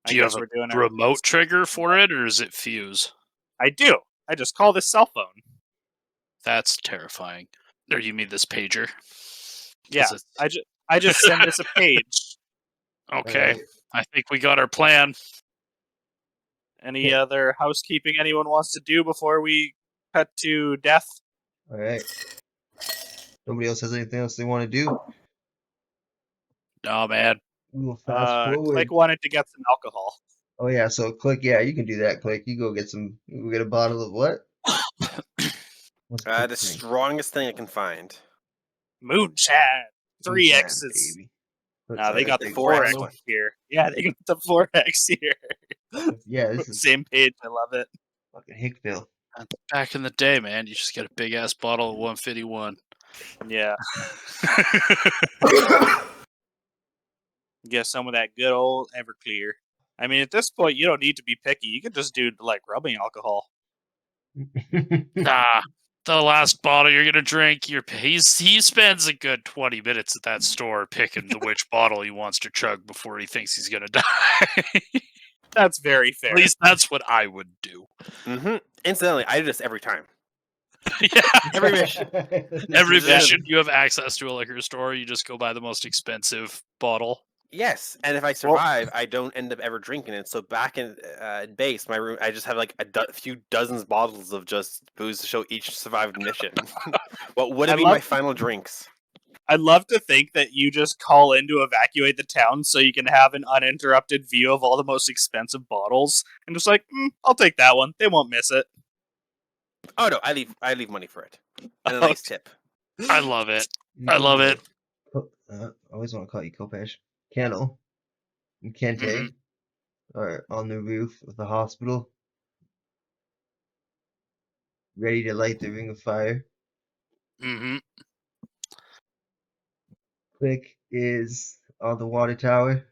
Do you have a remote trigger for it, or is it fuse? I do. I just call this cell phone. That's terrifying. Or you mean this pager? Yeah, I just send this a page. Okay, I think we got our plan. Any other housekeeping anyone wants to do before we cut to death? All right. Nobody else has anything else they want to do? No, man. We will fast forward. Click wanted to get some alcohol. Oh yeah, so Click, yeah, you can do that. Click, you go get some. You get a bottle of what? The strongest thing I can find. Moonshine. 3 X's. Baby. They got the 4X here. Yeah, they got the 4X here. Yeah, this is same page. I love it. Fucking Hickville. Back in the day, man, you just get a big ass bottle of 151. Yeah. Get some of that good old Everclear. I mean, at this point, you don't need to be picky. You can just do like rubbing alcohol. Nah. The last bottle you're gonna drink, he spends a good 20 minutes at that store picking which bottle he wants to chug before he thinks he's gonna die. That's very fair. At least that's what I would do. Mm-hmm. Incidentally, I do this every time. Yeah, every mission. Every mission, you have access to a liquor store. You just go buy the most expensive bottle. Yes, and if I survive, I don't end up ever drinking it. So back in base, my room, I just have like a few dozens bottles of just booze to show each survived mission. What would I it be love- my final drinks? I'd love to think that you just call in to evacuate the town so you can have an uninterrupted view of all the most expensive bottles, and just like, I'll take that one. They won't miss it. Oh no, I leave money for it and a nice tip. I love it. You I go love to it. I always want to call you Kopesh. Kennel and Kente Mhm. are on the roof of the hospital, ready to light the ring of fire. Hmm. Quick is on the water tower,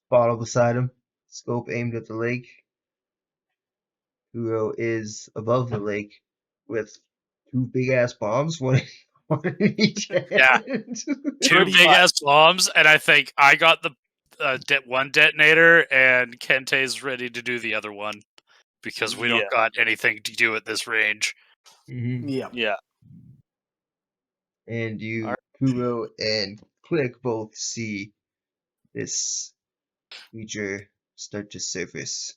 bottle beside him, scope aimed at the lake. Kuro is above the lake with two big ass bombs, one in each hand. Yeah. Two Pretty big much. ass bombs, and I think I got the one detonator, and Kente's ready to do the other one because we Yeah. don't got anything to do at this range. Mhm. Yeah. Yeah. And you, Alright. Kuro and Click, both see this creature start to surface